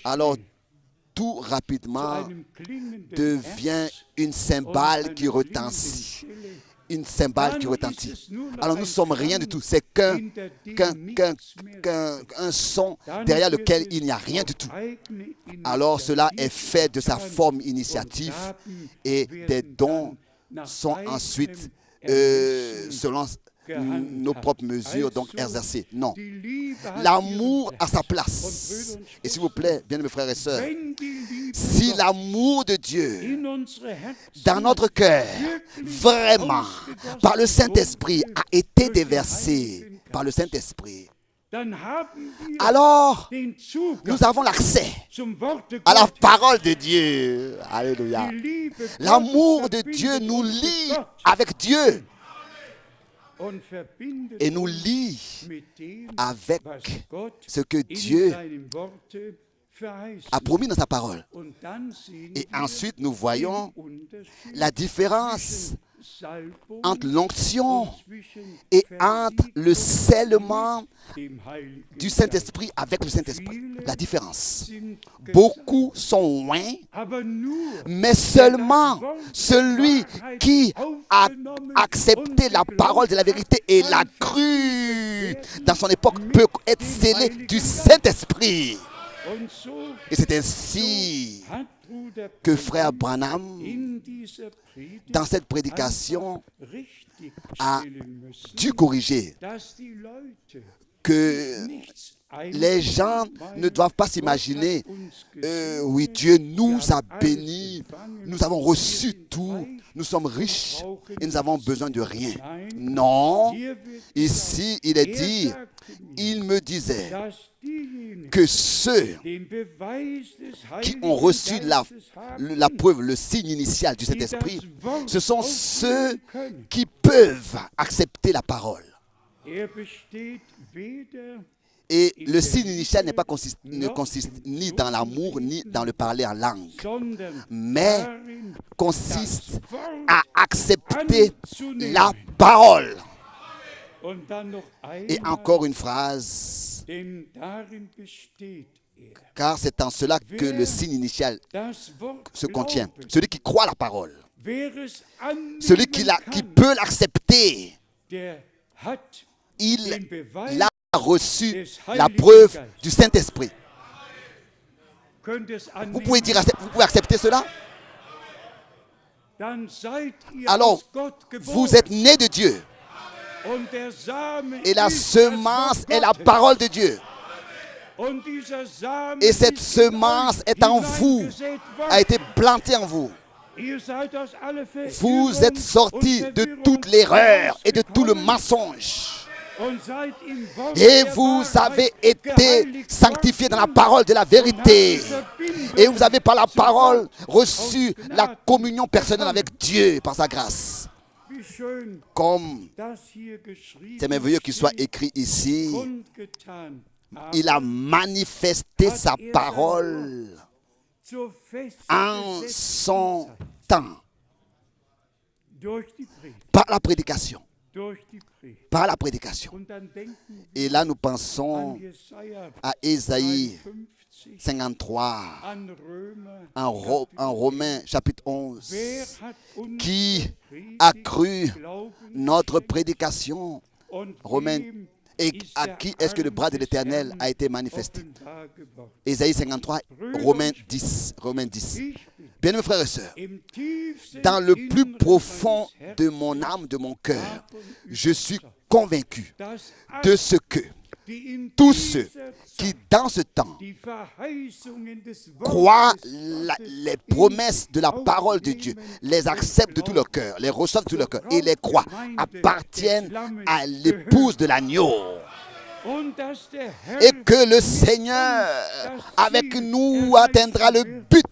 alors tout rapidement devient une cymbale qui retentit. Une cymbale qui retentit. Alors nous ne sommes rien du tout. C'est qu'un son derrière lequel il n'y a rien du tout. Alors cela est fait de sa forme initiative et des dons sont ensuite selon nos propres mesures, donc exercées. Non. L'amour a sa place. Et s'il vous plaît, bien mes frères et sœurs, si l'amour de Dieu dans notre cœur, vraiment, par le Saint-Esprit, a été déversé par le Saint-Esprit, alors nous avons l'accès à la parole de Dieu. Alléluia. L'amour de Dieu nous lie avec Dieu et nous lie avec ce que Dieu a promis dans sa parole. Et ensuite, nous voyons la différence Salbung entre l'onction und zwischen et entre le scellement dem Heiligen du Geist Saint-Esprit avec le Saint-Esprit. La différence. sind gesandt. Beaucoup sont loin, Aber nur mais seulement celui qui a accepté la parole de la vérité et l'a cru dans son époque peut être scellé du Saint-Esprit. und so Et c'est ainsi hat Bruder que frère Branham, in dieser Predigt dans cette prédication, richtig a stellen müssen, dû corriger dass die Leute que nichts les gens ne doivent pas s'imaginer, oui, Dieu nous a bénis, nous avons reçu tout, nous sommes riches et nous avons besoin de rien. Non, ici il est dit, il me disait dass diejenigen que ceux den Beweis des qui Heiligen ont reçu Geistes haben, la preuve, le signe initial du die Saint-Esprit, das Wort ce sont aufnehmen ceux können. qui peuvent accepter la parole. Besteht weder Et le signe initial ne consiste ni dans l'amour, ni dans le parler en langue, sondern mais darin, consiste das Wort à accepter anzunehmen. la parole. Und dann noch Et einmal, encore une phrase, denn darin besteht car c'est en cela que le signe initial das Wort se contient. Glauben. Celui qui croit la parole, Wer es annehmen celui qui kann, peut l'accepter, der hat il den Beweis, a reçu la preuve du Saint-Esprit. könnt es Vous annehmen, pouvez dire, vous pouvez accepter cela? dann seid ihr Alors, aus Gott geboren. vous êtes nés de Dieu. Und der Same Et la ist semence das est la Wort Gottes. parole de Dieu. Und dieser Same Et cette ist in semence euch est en vous, hineingesät worden. a été plantée en vous. Ihr seid aus aller Vous Verirrung êtes sortis und de Verwirrung toute l'erreur et de tout le herausgekommen mensonge. und seid im Wort Et der vous Wahrheit avez été geheiligt sanctifiés dans la worden parole de la und habt vérité. die Verbindung Et vous avez par la zu parole Gott reçu aus la Gnaden communion personnelle bekommen. avec Dieu par sa grâce. Wie schön Comme das hier geschrieben c'est merveilleux qu'il soit steht. écrit ici, Kundgetan, il a aber manifesté sa parole zur en festgesetzten son Zeit temps, durch die Predigt, par la prédication, durch die Predigt. par la prédication. Und dann denken Et là, nous wir pensons an Jesaja à Ésaïe 53, 53, an Römer, en Romains chapitre 11, Wer hat uns qui Predigt a cru Glauben notre geschenkt? prédication, Und Romains, wem et ist à der qui est-ce que le bras de Arm des l'Éternel Herrn a été manifesté? offenbar geworden? Ésaïe 53, Romains 10, Romains 10. Ich bin Bien, mes frères et sœurs, im tiefsten dans le plus Inneren profond meines de Herzens mon âme, de mon cœur, davon je suis convaincu dass de alle, ce que die in tous dieser ceux Zeit qui, dans ce temps, die Verheißungen des croient Wortes Gottes les promesses de la parole de Dieu, les acceptent de tout leur cœur, les reçoivent de tout leur cœur et les croient, appartiennent à l'épouse de l'agneau. und dass der Herr Et que le Seigneur, avec nous, atteindra le but.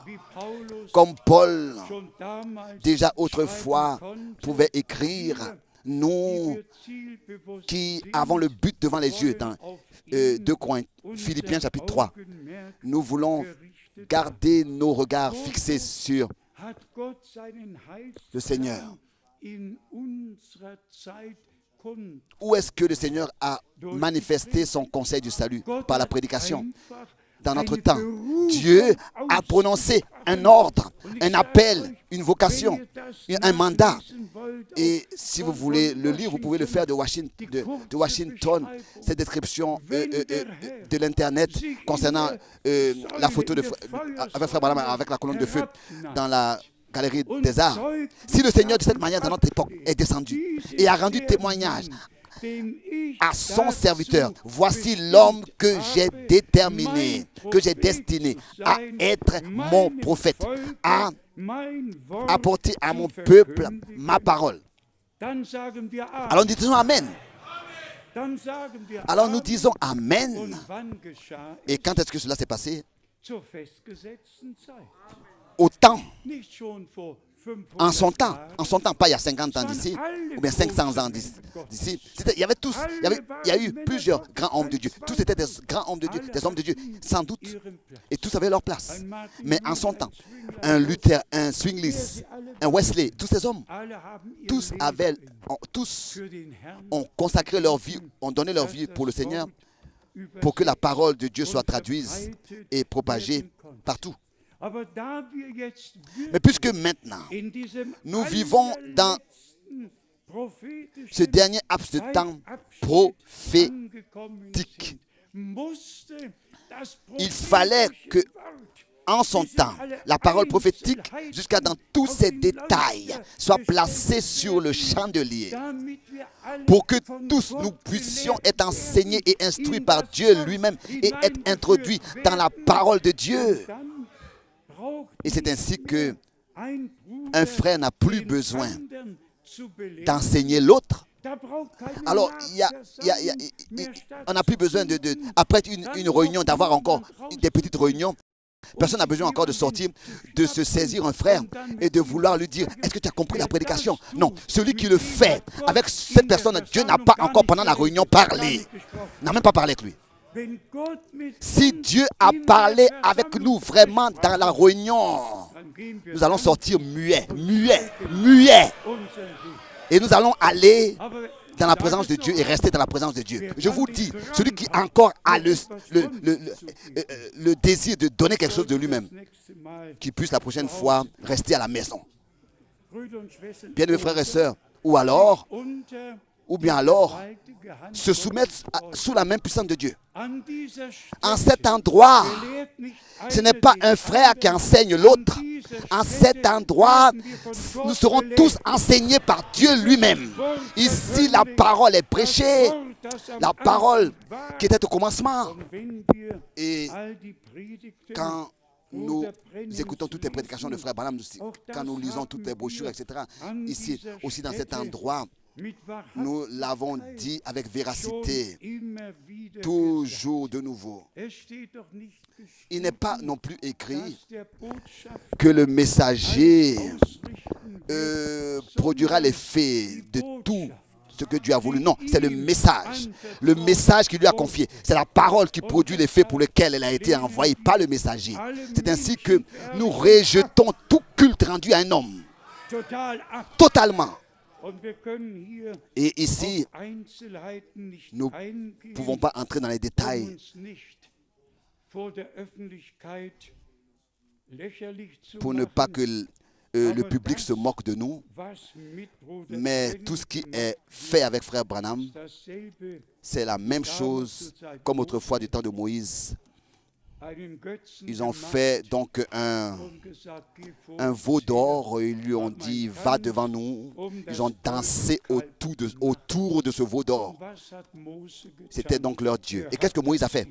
wie Paulus Comme Paul, schon damals déjà autrefois, schreiben konnte, pouvait écrire, die nous wir zielbewusst qui sind, avons le but devant les yeux, dans wollen auf ihn 2 Corinthiens, unser Philippiens chapitre 3, Augenmerk nous voulons gerichtet garder nos regards fixés sur hat Gott seinen le Seigneur. Heilsplan in unserer Zeit kund. Où est-ce que le Seigneur a manifesté son conseil du salut? Gott Par la hat prédication. einfach Dans notre eine temps, Berufung Dieu a prononcé un ordre, un appel, une vocation, un mandat. Et si vous voulez le lire, vous pouvez le faire de Washington, cette description de l'Internet concernant la photo de avec Frère Branham, avec la colonne de feu dans la galerie des arts. Si le Seigneur de cette manière dans notre époque est descendu et a rendu témoignage à son serviteur, voici l'homme que j'ai déterminé, que j'ai destiné à être mon prophète, à apporter à mon peuple ma parole. Alors nous disons Amen. Alors nous disons Amen. Et quand est-ce que cela s'est passé? Au temps, en son temps, pas il y a 50 ans d'ici, ou bien 500 ans d'ici. Il y a eu plusieurs grands hommes de Dieu. Tous étaient des grands hommes de Dieu, des hommes de Dieu, sans doute. Et tous avaient leur place. Mais en son temps, un Luther, un Zwingli, un Wesley, tous ces hommes, tous ont consacré leur vie, ont donné leur vie pour le Seigneur, pour que la parole de Dieu soit traduite et propagée partout. Mais puisque maintenant, nous vivons dans ce dernier laps de temps prophétique, il fallait que, en son temps, la parole prophétique, jusqu'à dans tous ses détails, soit placée sur le chandelier, pour que tous nous puissions être enseignés et instruits par Dieu lui-même et être introduits dans la parole de Dieu. Et c'est ainsi que un frère n'a plus besoin d'enseigner l'autre. Alors, on n'a plus besoin après une réunion, d'avoir encore des petites réunions. Personne n'a besoin encore de sortir, de se saisir un frère et de vouloir lui dire « Est-ce que tu as compris la prédication ?» Non, celui qui le fait avec cette personne, Dieu n'a pas encore pendant la réunion parlé. N'a même pas parlé avec lui. Si Dieu a parlé avec nous vraiment dans la réunion, nous allons sortir muets. Et nous allons aller dans la présence de Dieu et rester dans la présence de Dieu. Je vous dis, celui qui encore a le désir de donner quelque chose de lui-même, qu'il puisse la prochaine fois rester à la maison. Bien-aimés frères et sœurs, ou bien alors se soumettre sous la main puissante de Dieu. En cet endroit, ce n'est pas un frère qui enseigne l'autre. En cet endroit, nous serons tous enseignés par Dieu lui-même. Ici, la parole est prêchée. La parole qui était au commencement. Et quand nous écoutons toutes les prédications de Frère Branham, quand nous lisons toutes les brochures, etc., ici, aussi dans cet endroit, nous l'avons dit avec véracité, toujours de nouveau. Il n'est pas non plus écrit que le messager produira l'effet de tout ce que Dieu a voulu. Non, c'est le message qu'il lui a confié. C'est la parole qui produit l'effet pour lequel elle a été envoyée, pas le messager. C'est ainsi que nous rejetons tout culte rendu à un homme. Totalement. Et ici, nous ne pouvons pas entrer dans les détails pour ne pas que le public se moque de nous. Mais tout ce qui est fait avec Frère Branham, c'est la même chose comme autrefois du temps de Moïse. Ils ont fait donc un veau d'or. Ils lui ont dit « Va devant nous ». Ils ont dansé autour de ce veau d'or. C'était donc leur Dieu. Et qu'est-ce que Moïse a fait?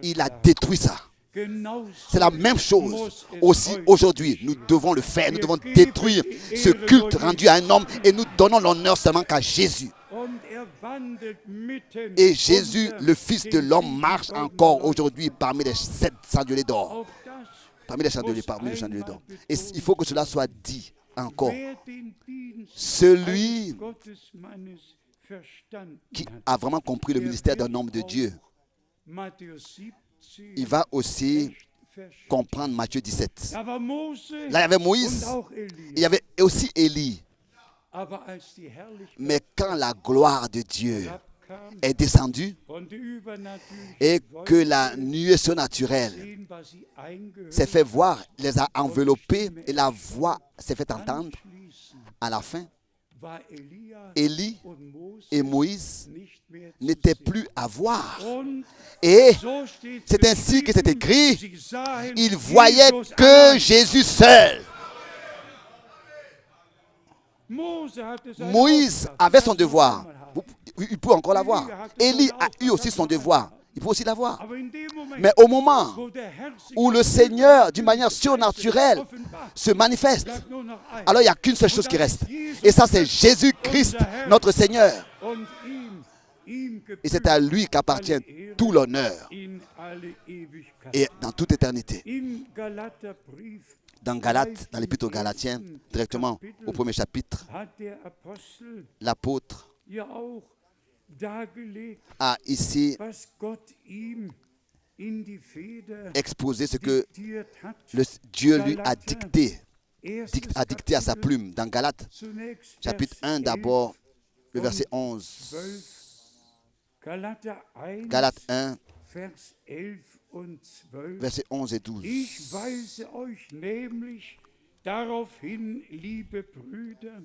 Il a détruit ça. C'est la même chose aussi aujourd'hui. Nous devons le faire. Nous devons détruire ce culte rendu à un homme et nous donnons l'honneur seulement qu'à Jésus. Et Jésus, le Fils de l'homme, marche encore aujourd'hui parmi les 7 chandeliers d'or. Parmi les chandeliers d'or. Et il faut que cela soit dit encore. Celui qui a vraiment compris le ministère d'un homme de Dieu, il va aussi comprendre Matthieu 17. Là, il y avait Moïse, il y avait aussi Élie. Mais quand la gloire de Dieu est descendue et que la nuée surnaturelle s'est fait voir, les a enveloppés et la voix s'est fait entendre, à la fin, Élie et Moïse n'étaient plus à voir. Et c'est ainsi que c'est écrit, ils voyaient que Jésus seul. Moïse avait son devoir. Il peut encore l'avoir. Élie a eu aussi son devoir. Il peut aussi l'avoir. Mais au moment où le Seigneur, d'une manière surnaturelle, se manifeste, alors il n'y a qu'une seule chose qui reste. Et ça, c'est Jésus-Christ, notre Seigneur. Et c'est à lui qu'appartient tout l'honneur. Et dans toute éternité. Dans Galates, dans l'épître aux Galatiens, directement au premier chapitre, hat der Apostel l'apôtre ja auch dargelegt, a ici was Gott ihm in die Feder exposé ce que diktiert hat. Dieu lui a dicté, Erstes a dicté à sa Kapitel, plume. Dans Galates, zunächst chapitre Vers 1 d'abord, le und verset 11. 12. Galater 1, Galates 1, Vers 11 und 12. verset 11 et 12. Ich weise euch nämlich darauf hin, liebe Brüder,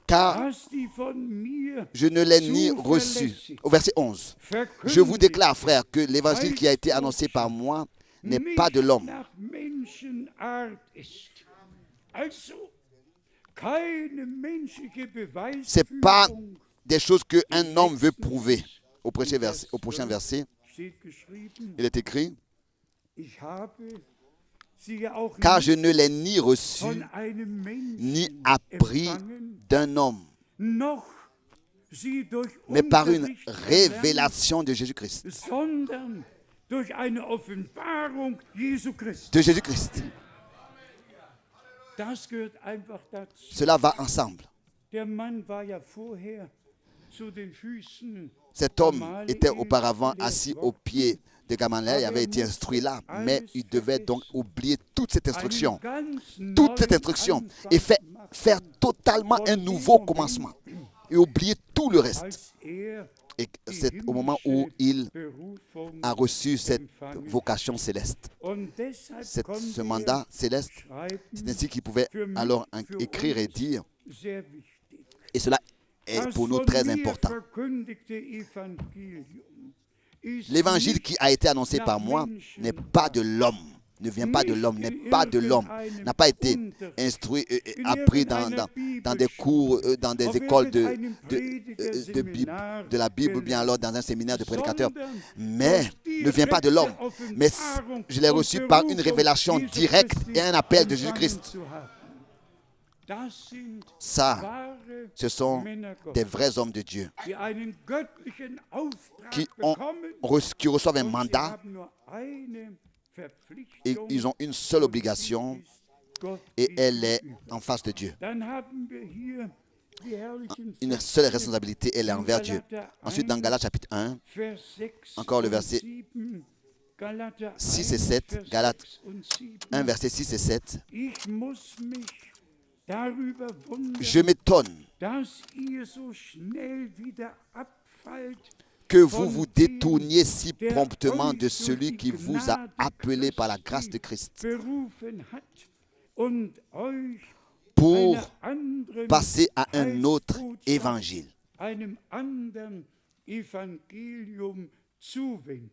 Car dass die von mir je ne l'ai ni reçu. Au verset 11. Je vous déclare, frères, que l'évangile qui a été annoncé par moi n'est pas de l'homme. nach Menschenart ist. Also keine menschliche C'est pas Beweisführung. des choses qu'un homme veut prouver. Au prochain verset, Steht geschrieben, il est écrit, ich habe sie ja auch car nicht je ne l'ai ni reçu, von einem ni Menschen appris empfangen, d'un homme, noch sie durch mais par une Unterricht erlernt, révélation de Jésus-Christ. sondern durch eine Offenbarung Jesu Christi. De Jésus-Christ. Das gehört einfach dazu. Cela va ensemble. Der Mann war ja vorher zu den Füßen. Cet homme était auparavant assis aux pieds de Gamaliel, il avait été instruit là, mais il devait donc oublier toute cette instruction, et faire totalement un nouveau commencement et oublier tout le reste. Als er Et c'est au moment où il Berufung a reçu cette empfangen. vocation céleste, Und deshalb ce konnte mandat céleste. schreiben, C'est ainsi qu'il pouvait alors écrire et dire, sehr wichtig. et cela est Das pour nous von très mir important. verkündigte Evangelium ist L'évangile nicht qui a été annoncé par moi n'est pas de l'homme, ne vient pas de l'homme, n'est pas de l'homme, n'a pas été instruit et appris dans des cours, dans des écoles de la Bible, ou bien alors dans un séminaire de prédicateurs, mais ne vient pas de l'homme. Mais je l'ai reçu par une révélation directe et un appel de Jésus-Christ. Das sind Ça, wahre ce sont Männer Gottes, des vrais hommes de Dieu die einen göttlichen Auftrag qui bekommen reçoivent un und sie mandat haben nur eine et Verpflichtung, ils ont une seule obligation ist Gott et elle est gegenüber. en face de Dieu. Dann haben wir hier die herrlichen Une Verse, seule responsabilité, elle est envers Dieu. Galater Ensuite, dans 1, Galates chapitre 1, Vers 6 encore le und verset 7, Galater 6 et 1, 7, Vers Galates 6 und 7. 1, verset 6 et 7, Ich muss mich darüber wundern, je m'étonne dass ihr so schnell wieder abfallt que vous vous détourniez si promptement de celui qui vous a appelé par la grâce de Christ berufen hat und euch pour einer anderen passer à un autre Heilsbotschaft, évangile. einem anderen Evangelium zuwendet.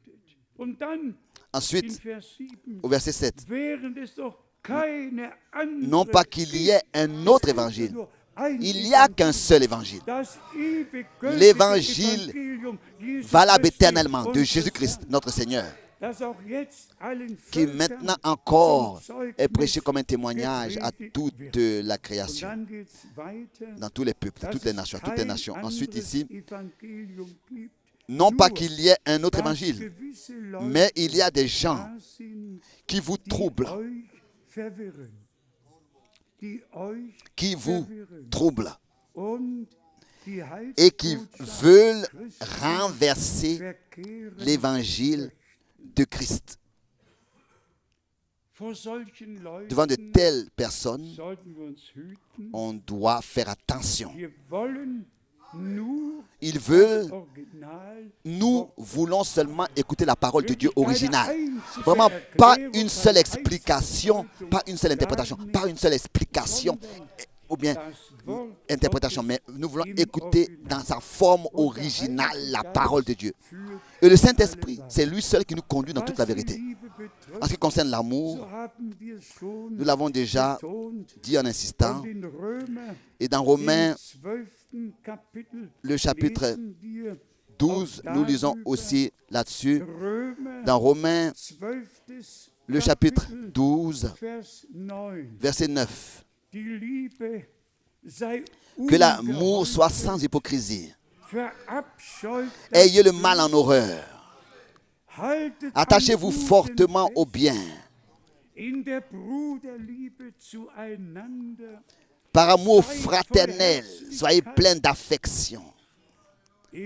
Und dann in Ensuite, Vers 7, au verset 7, während es doch keine andere non pas qu'il y ait un autre évangile, nur ein il n'y a qu'un seul évangile, das ewig gültige l'évangile Evangelium Jesu valable Christi, éternellement de unser Jésus-Christ, notre Seigneur, das auch jetzt allen qui Völkern maintenant encore zum Zeugnis est prêché comme un témoignage à gepredigt toute wird. la Und création, dann geht's weiter, dans tous les peuples, dass toutes les es nations, kein toutes les nations. Ensuite anderes ici, Evangelium gibt, non pas nur qu'il y ait un autre dass évangile, gewisse Leute mais il y a des gens da sind, qui vous die troublent, euch verwirren. Die euch qui vous verwirren. troublent Und die et qui Heilsbotschaft veulent Christi renverser verkehren l'évangile de Christ. Vor solchen Devant de Leuten telles personnes, sollten wir uns hüten. on doit faire attention. Wir wollen nur Ils das veulent, Original, nous voulons seulement écouter la parole de Dieu wirklich keine originale. einzige Vraiment, pas Erklärung, une seule keine einzige explication, Deutung, pas une seule interprétation, gar pas nicht, une seule explication, ou bien das Wort interprétation, mais Gottes nous voulons im écouter Original. dans sa forme Und der originale Heilige la Geist parole de Dieu. führt Et le alle Saint-Esprit, Wahrheit. c'est lui seul qui nous conduit dans toute la Was die vérité. Liebe En ce qui betrifft, concerne so l'amour, haben wir schon nous l'avons déjà betont. dit en insistant. Und in Römer, Et dans Romains, im 12. Kapitel, le chapitre lesen wir 12, nous lisons aussi là-dessus. Römer, Dans Romains, 12. le chapitre Kapitel, 12, Vers 9. verset 9. Die Liebe sei Que l'amour ungeheult, soit sans hypocrisie. verabscheut das Ayez le mal en horreur. Haltet Attachez-vous an guten fortement au fest, bien. in der Bruderliebe zueinander, Par amour fraternel, soyez pleins d'affection.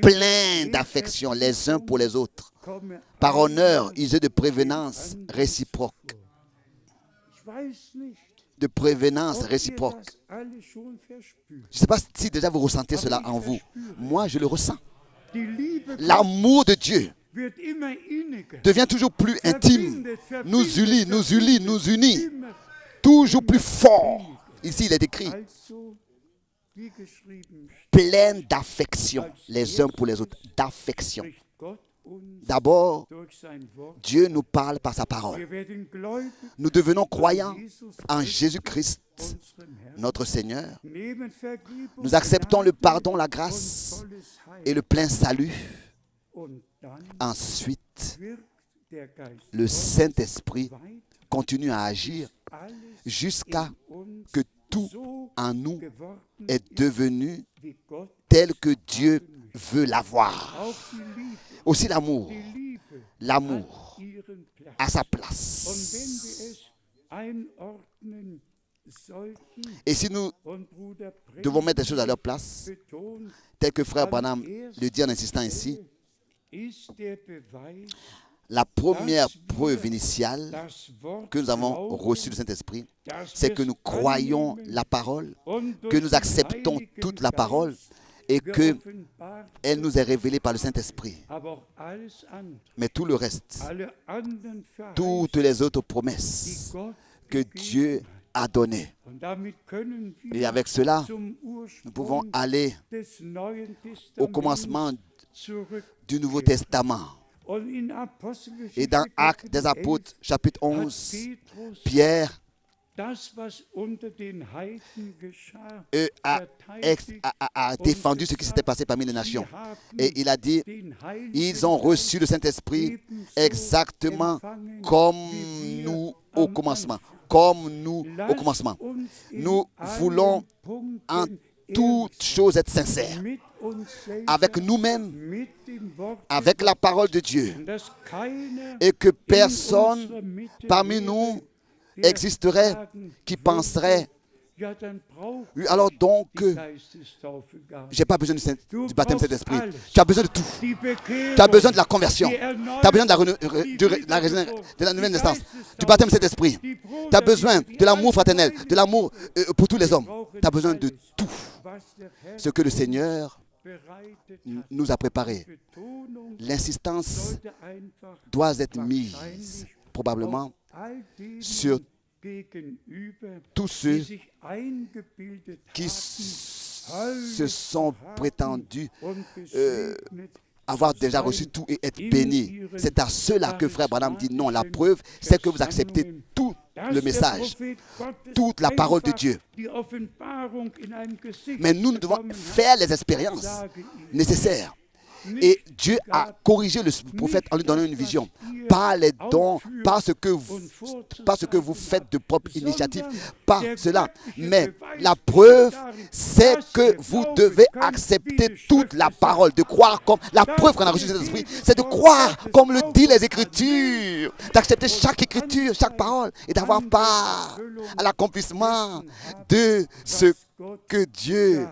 Pleins d'affection les uns pour les autres. komme Par honneur, usez de prévenance réciproque. Ich weiß nicht, De prévenance ob ihr réciproque. das alle schon verspürt. Je ne sais pas si déjà vous ressentez cela en vous. Moi, je le ressens. Die Liebe L'amour de Dieu wird immer inniger, devient toujours plus intime. Nous unit. Toujours plus fort. Ici, il est écrit, also wie geschrieben plein d'affection les uns pour les autres. D'affection. spricht Gott uns D'abord, durch sein Wort. Dieu nous parle par sa parole. Wir werden gläubig Nous devenons croyants Jesus en Christus, Jésus-Christ, unserem Herrn. notre Seigneur. Nehmen Vergebung, Nous acceptons le Gnade pardon, la und grâce volles Heil. et le plein salut. Und dann Ensuite, wirkt der Geist le Saint-Esprit weiter, continue à agir alles jusqu'à in uns que tout so en nous geworden est devenu wie Gott tel que Dieu veut l'avoir. auch die Liebe. Aussi l'amour. Die Liebe L'amour hat ihren Platz. à sa Und wenn place. wir es einordnen sollten, Et si nous und Bruder devons mettre les Predigt choses à leur place, betont, tel que Frère Branham le dit en insistant ici, ist der Beweis, la première preuve initiale das Wort que nous avons glauben, reçue du Saint-Esprit, dass c'est wir que es nous croyons annehmen la parole, und que durch nous den acceptons Heiligen toute la parole Geist et qu'elle geoffenbart nous est révélée par le Saint-Esprit. aber auch alles andere, Mais tout le reste, alle anderen toutes Verheißungen, les autres die promesses Gott que gegeben Dieu hat. a données. Und damit können wir Et avec cela, zum nous pouvons Ursprung aller des Neuen au Testaments commencement zurück. du Nouveau Testament. Und in Apostelgeschichte Et dans Actes des Kapitel Apôtres, chapitre 11, hat 11, Petrus Pierre das, was unter den Heiden geschah, a verteidigt und défendu ce qui gesagt, s'était passé parmi les nations. sie haben Et il a dit, den Heiligen ils ont reçu le Saint-Esprit ebenso exactement empfangen comme wie wir nous am au commencement. Anfang. Comme nous au Lasst commencement. uns in Nous allen voulons Punkten en ehrlich toute sein. chose être sincères. Mit uns selber, Avec nous-mêmes, mit dem Wort avec la parole de Dieu. und dass keiner Et que in personne unserer Mitte parmi wäre, nous der existerait sagen qui würde, penserait, ja, dann braucht oui, alors donc, die Geistestaufe gar j'ai pas besoin du baptême de Saint-Esprit. alles. Tu as besoin de tout. Die Bekehrung, Tu as besoin de la conversion. die Tu as besoin de la nouvelle naissance, du baptême de Saint-Esprit. Tu as besoin de l'amour fraternel, de l'amour pour tous les hommes. Tu as besoin de tout was der Herr ce que le Seigneur bereitet hat. nous a préparé. Betonung L'insistance sollte einfach doit être mise probablement all denen sur gegenüber, tous die ceux sich eingebildet qui haben, se sont prétendus und gesegnet avoir déjà reçu tout et être bénis. C'est à ceux-là que Frère Branham dit non. La preuve, c'est que vous acceptez tout le message, toute la parole de Dieu. Mais nous devons faire les expériences nécessaires. Et Dieu a corrigé le prophète en lui donnant une vision. Pas les dons, pas ce que vous faites de propre initiative, pas cela. Mais la preuve, c'est que vous devez accepter toute la parole, de croire comme la preuve qu'on a reçue de cet esprit, c'est de croire comme le dit les Écritures, d'accepter chaque Écriture, chaque parole et d'avoir part à l'accomplissement de ce que Dieu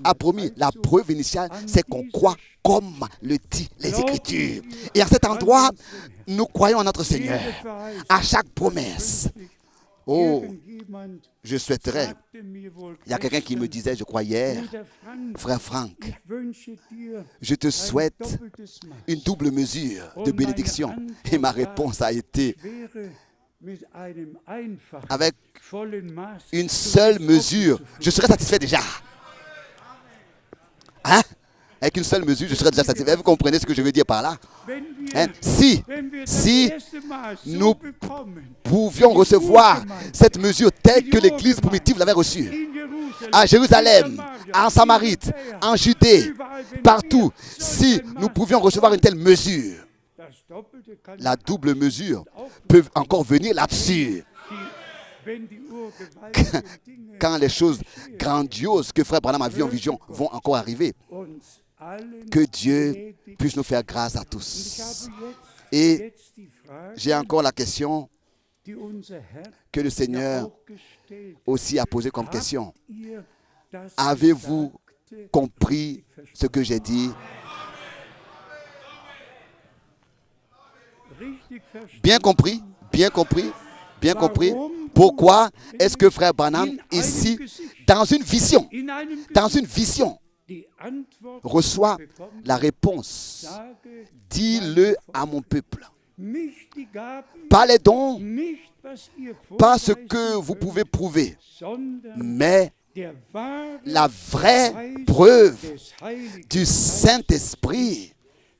a promis. La preuve initiale, c'est qu'on croit comme le dit les Écritures. Et à cet endroit, nous croyons en notre Seigneur. À chaque promesse. Oh, je souhaiterais. Il y a quelqu'un qui me disait, je crois hier, Frère Franck, je te souhaite une double mesure de bénédiction. Et ma réponse a été, avec une seule mesure, je serais satisfait déjà. Hein? Avec une seule mesure, je serais déjà satisfait. Vous comprenez ce que je veux dire par là? Hein? Si nous pouvions recevoir cette mesure telle que l'Église primitive l'avait reçue, à Jérusalem, en Samarite, en Judée, partout, si nous pouvions recevoir une telle mesure, la double mesure peut encore venir là-dessus. Quand les choses grandioses que Frère Branham a vues en vision vont encore arriver, que Dieu puisse nous faire grâce à tous. Et j'ai encore la question die unser Herr que le ja Seigneur auch gestellt aussi a posé comme hat. question. Habt ihr das Avez-vous Gesagte compris ce que j'ai dit? richtig verstanden? Bien compris, bien compris, bien compris. Pourquoi est-ce que Frère Branham, ici, dans une vision, In einem dans une vision, die Antwort reçoit bekommt, la réponse? sage, Dis-le à mon peuple. nicht die Gaben, Pas les dons, nicht was ihr pas ce vorweisen que vous könnt, pouvez prouver, sondern mais der wahre la vraie Beweis preuve des Heiligen du Saint-Esprit,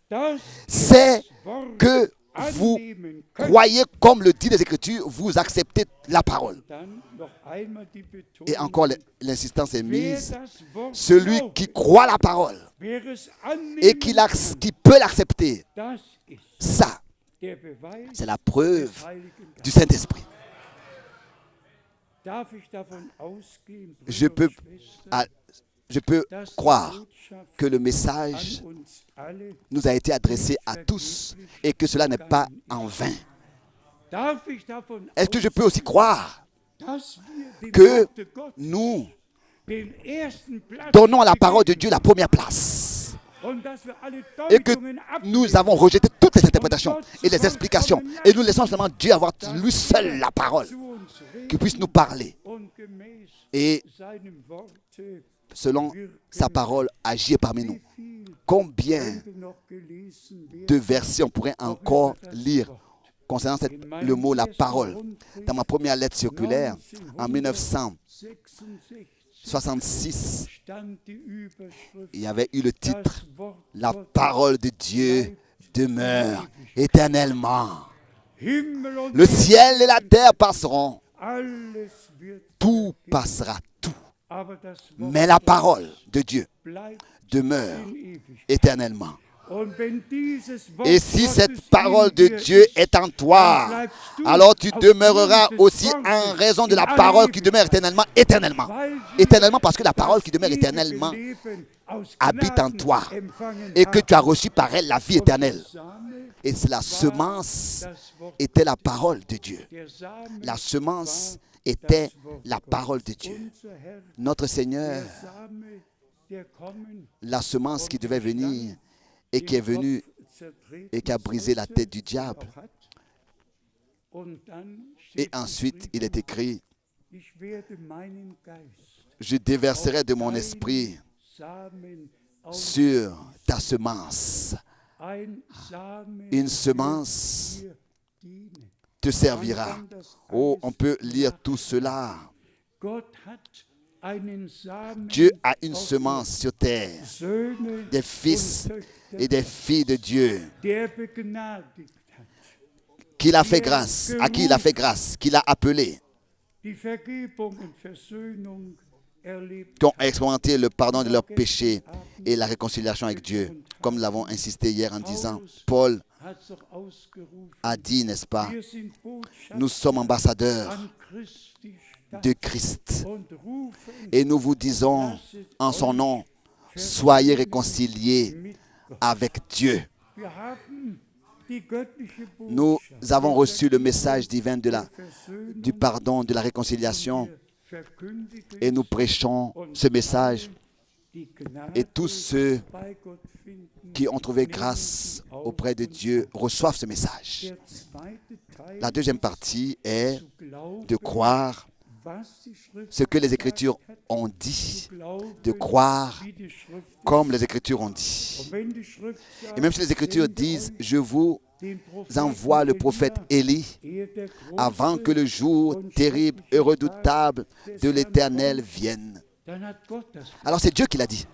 dass c'est das Wort que vous annehmen könnt. croyez, comme le dit les Écritures, vous acceptez la parole. Dann noch einmal die Et Betonung. encore, l'insistance est Wer mise. das Wort Celui glaubt, qui croit la parole wer es annehmen et qui kann, qui peut l'accepter, das ist ça, der Beweis c'est la des preuve Heiligen du Geistes. Saint-Esprit. Darf ich davon ausgehen, Je Brüder peux, und Schwestern, ah, je peux dass die croire Botschaft que le an message uns alle, nous a été adressé à tous et que cela n'est pas en vain. darf ich davon Est-ce que je peux aussi croire dass wir dem que Worte Gottes nous den ersten Platz donnons à la parole de gegeben Dieu la première place und dass wir alle et que Deutungen nous ablehnen avons rejeté toutes les interprétations et les explications et nous laissons seulement Dieu avoir lui seul la parole zu uns reden qui puisse nous parler und gemäß et seinem Worte selon sa parole agir parmi nous. wie viel Combien könnte noch gelesen werden de versets on pourrait encore lire concernant le mot la parole? Dans ma première lettre circulaire en 1966, stand die Überschrift il y avait eu le titre das Wort La Gottes. parole de Dieu demeure éternellement. Himmel und Le ciel et la terre passeront, alles wird, tout passera, tout. aber das Wort Mais la parole de Dieu bleibt demeure in Ewigkeit. éternellement. Und wenn dieses Wort Et si Gottes cette parole in de dir Dieu ist, est en toi, dann bleibst du alors tu aufgrund demeureras des aussi Wortes en raison de la in aller parole qui Ewigkeit. demeure éternellement, éternellement. Weil wir Éternellement parce que la parole das qui demeure ewige éternellement Leben aus habite en Gnaden toi empfangen et que tu as haben. reçu par elle la vie Und der éternelle. Same Et la semence était la parole de Dieu. Der Same La semence war était das Wort la Gottes. parole de Dieu. Unser Herr, Notre Seigneur, der Same, der kommen la semence qui devait venir et qui est den venue Kopf zertreten et qui a brisé la sollte, tête du diable. auch hat. Und dann Et steht ensuite, il est geschrieben, écrit, ich werde meinen Geist je déverserai de mon auf esprit deinen Samen sur ta semence. ein Samen Une wird semence dir dienen. te servira. Oh, on peut lire tout cela. Gott hat einen Samen Dieu a une auf semence sur terre, Söhne des fils und Töchter, et des filles de Dieu, der begnadigt hat, qu'il a fait grâce, à qui il a fait grâce, qu'il a appelé, die Vergebung und Versöhnung erlebt qui ont expérimenté le pardon de leurs péchés et la réconciliation avec Dieu. Comme nous l'avons insisté hier en disant, Paul hat's doch ausgerufen. a dit, n'est-ce pas, Wir sind Botschafter nous sommes ambassadeurs an Christi Stadt de Christ. und rufen, Et nous vous disons en son nom, soyez réconciliés avec Dieu. wir haben die göttliche Nous Botschaft avons der reçu le Vergebung, message divin de der Versöhnung, du pardon, de la réconciliation, wir verkündigen et nous prêchons ce message. die Gnade Et tous ceux bei Gott finden. qui ont trouvé grâce auprès de Dieu reçoivent ce message. Der zweite Teil La deuxième partie est zu glauben, de croire was die Schrift ce que les gesagt Écritures hat, ont dit, zu glauben, de croire wie die Schrift comme ist. les Écritures ont dit. Und wenn die Schrift sagt, Et même si les Écritures sende disent, euch je vous den Propheten envoie le prophète Elia, Élie ehe der große avant que le jour und terrible et schreckliche redoutable Tag de des l'Éternel Herrn kommt, vienne. dann hat Gott das Alors c'est Dieu qui l'a dit.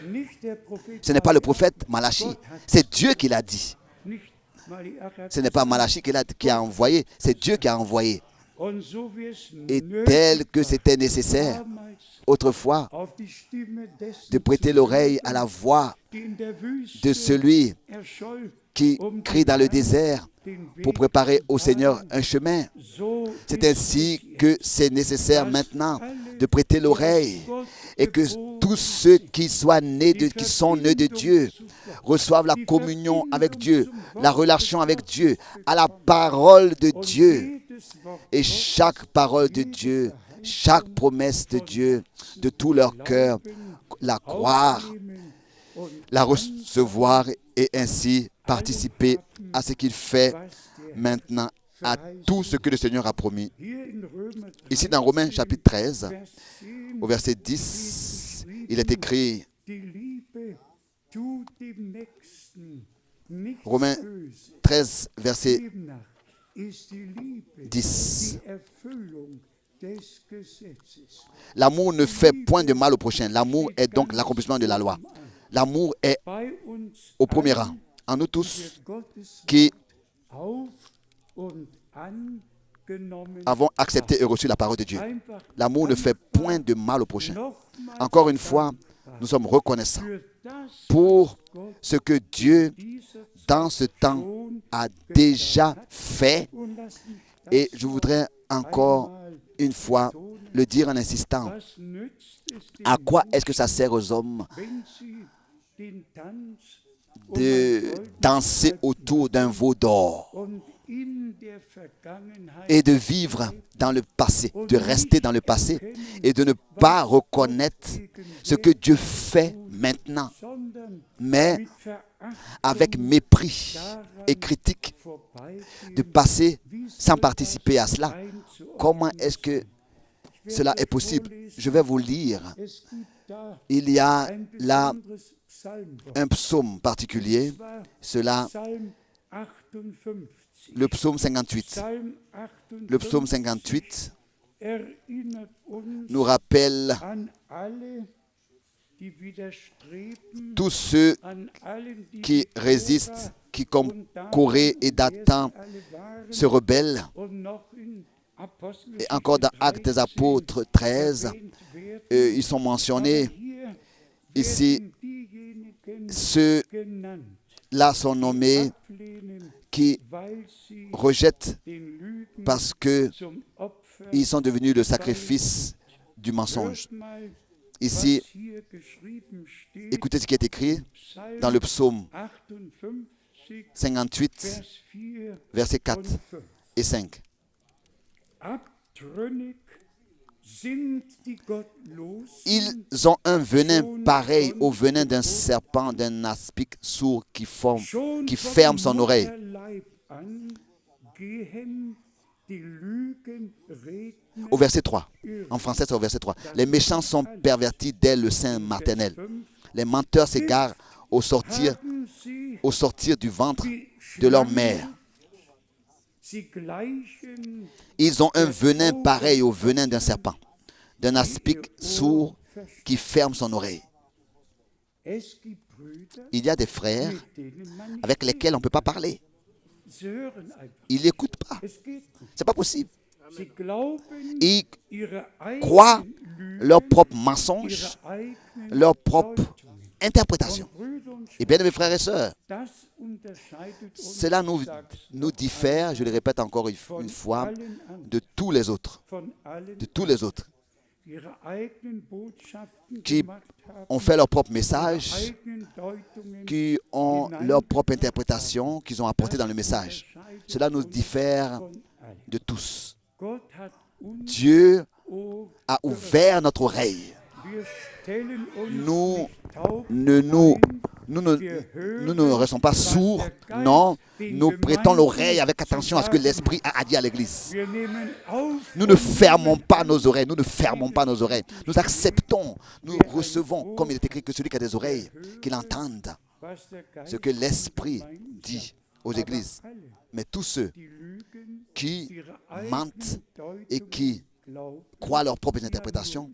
nicht der Prophet Ce n'est pas le Malachi, prophète Malachi, Gott hat c'est Dieu qui l'a dit. nicht Malachi hat Ce n'est pas gesagt. Malachi qui a envoyé, c'est Dieu qui a envoyé. Und so wie es Et nötig tel que war, c'était nécessaire damals autrefois auf die Stimme dessen de prêter zu l'oreille à hören, la voix die in der Wüste de celui erscholl, qui um crie dans le désert den Weg pour préparer zu au Seigneur bahnen. un chemin. So C'est ist ainsi es que jetzt, c'est nécessaire dass maintenant alle, de prêter die l'oreille aus Gott et que geboren tous ceux sind, qui soient nés de, qui sont nés de Dieu reçoivent la communion avec Dieu, la relation avec Dieu, à la parole de Dieu. et chaque parole de Dieu, chaque promesse de Dieu, de tout leur cœur, la croire, la recevoir et ainsi participer à ce qu'il fait maintenant, à tout ce que le Seigneur a promis. Ici dans Romains chapitre 13, au verset 10, il est écrit, Romains 13, verset 10. L'amour ne fait point de mal au prochain. L'amour est donc l'accomplissement de la loi. L'amour est au premier rang. En nous tous qui avons accepté et reçu la parole de Dieu. L'amour ne fait point de mal au prochain. Encore une fois, nous sommes reconnaissants pour ce que Dieu, dans ce temps, a déjà fait. Et je voudrais encore une fois le dire en insistant. À quoi est-ce que ça sert aux hommes de danser autour d'un veau d'or et de vivre dans le passé, de rester dans le passé et de ne pas reconnaître ce que Dieu fait maintenant, mais avec mépris et critique, de passer sans participer à cela? Comment est-ce que cela est possible? Je vais vous lire. Il y a là un psaume particulier, cela, le psaume 58. Le psaume 58 nous rappelle tous ceux qui résistent, qui comme Corée et Dathan se rebellent. Et encore dans Actes des Apôtres 13, ils sont mentionnés. Ici, ceux-là sont nommés qui rejettent parce qu'ils sont devenus le sacrifice du mensonge. Ici, écoutez ce qui est écrit dans le psaume 58, versets 4 et 5. Ils ont un venin pareil au venin d'un serpent, d'un aspic sourd qui ferme son oreille. Au verset 3. En français, c'est au verset 3. Les méchants sont pervertis dès le sein maternel. Les menteurs s'égarent au sortir du ventre de leur mère. Ils ont un venin pareil au venin d'un serpent, d'un aspic sourd qui ferme son oreille. Il y a des frères avec lesquels on ne peut pas parler. Ils n'écoutent pas. Ce n'est pas possible. Ils croient leur propre mensonge, leur propre interprétation. Et bien, mes frères et sœurs, cela nous diffère, je le répète encore une fois, de tous les autres. De tous les autres qui ont fait leur propre message, qui ont leur propre interprétation, qu'ils ont apporté dans le message. Cela nous diffère de tous. Dieu a ouvert notre oreille. Nous ne restons pas sourds, non, nous prêtons l'oreille avec attention à ce que l'Esprit a dit à l'Église. Nous ne fermons pas nos oreilles, nous acceptons, nous recevons, comme il est écrit, que celui qui a des oreilles, qu'il entende ce que l'Esprit dit aux Églises. Mais tous ceux qui mentent et qui croient leurs propres interprétations,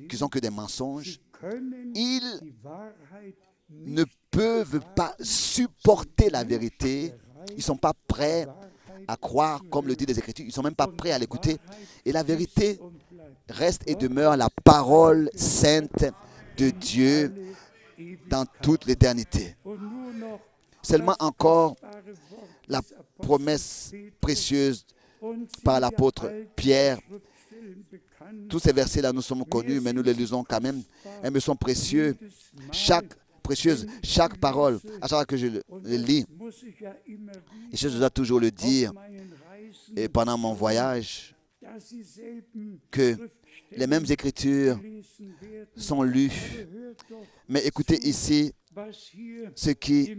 qui sont que des mensonges, ils ne peuvent pas supporter la vérité. Ils ne sont pas prêts à croire, comme le dit les Écritures. Ils ne sont même pas prêts à l'écouter. Et la vérité reste et demeure la parole sainte de Dieu dans toute l'éternité. Seulement encore la promesse précieuse par l'apôtre Pierre. Tous ces versets-là nous sommes connus, mais nous les lisons quand même. Elles me sont précieuses. Chaque parole, à chaque fois que je les lis, et je dois toujours le dire, Et pendant mon voyage, que les mêmes écritures sont lues. Mais écoutez ici ce qui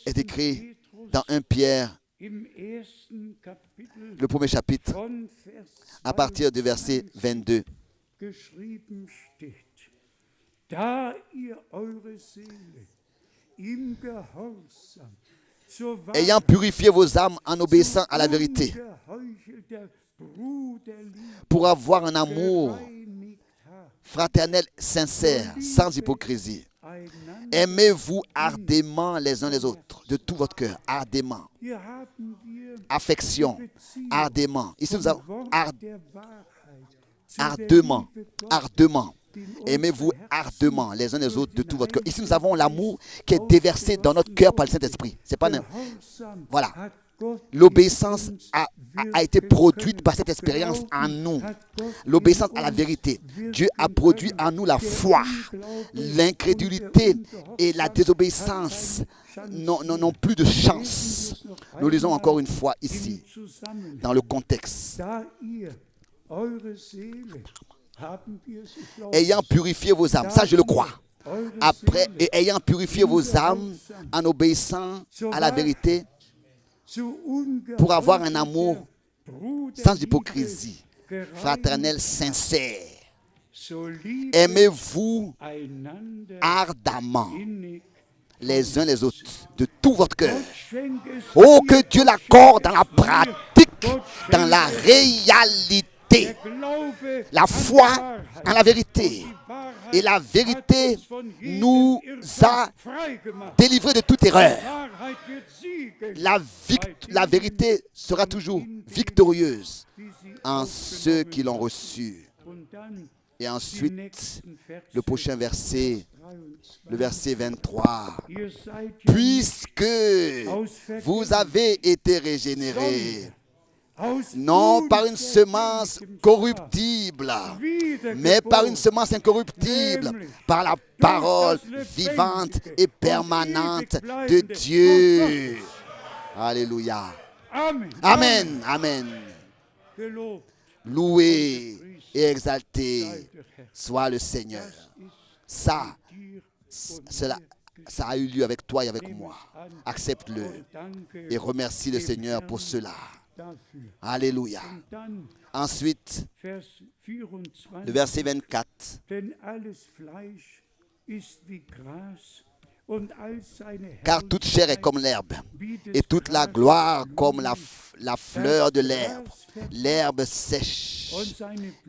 est écrit dans 1 Pierre, le premier chapitre, à partir du verset 22. Ayant purifié vos âmes en obéissant à la vérité, pour avoir un amour fraternel sincère, sans hypocrisie. Aimez-vous ardemment les uns les autres, de tout votre cœur, ardemment. Affection, ardemment. Ici, nous avons ardemment, ardemment. Aimez-vous ardemment les uns les autres de tout votre cœur. Ici, nous avons l'amour qui est déversé dans notre cœur par le Saint-Esprit. C'est pas voilà. L'obéissance a été produite par cette expérience en nous. L'obéissance à la vérité. Dieu a produit en nous la foi. L'incrédulité et la désobéissance n'ont plus de chance. Nous lisons encore une fois ici, dans le contexte. Ayant purifié vos âmes, ça je le crois. Après, et ayant purifié vos âmes en obéissant à la vérité, pour avoir un amour sans hypocrisie, fraternel, sincère. Aimez-vous ardemment les uns les autres de tout votre cœur. Oh, que Dieu l'accorde dans la pratique, dans la réalité. La foi en la vérité. Et la vérité nous a délivrés de toute erreur. La vérité sera toujours victorieuse en ceux qui l'ont reçue. Et ensuite, le prochain verset, le verset 23. Puisque vous avez été régénérés, non par une semence corruptible, mais par une semence incorruptible, par la parole vivante et permanente de Dieu. Alléluia. Amen. Amen. Loué et exalté soit le Seigneur. Ça a eu lieu avec toi et avec moi. Accepte-le et remercie le Seigneur pour cela. Alléluia. Ensuite, le verset 24. Car toute chair est comme l'herbe, et toute la gloire comme la fleur de l'herbe. L'herbe sèche,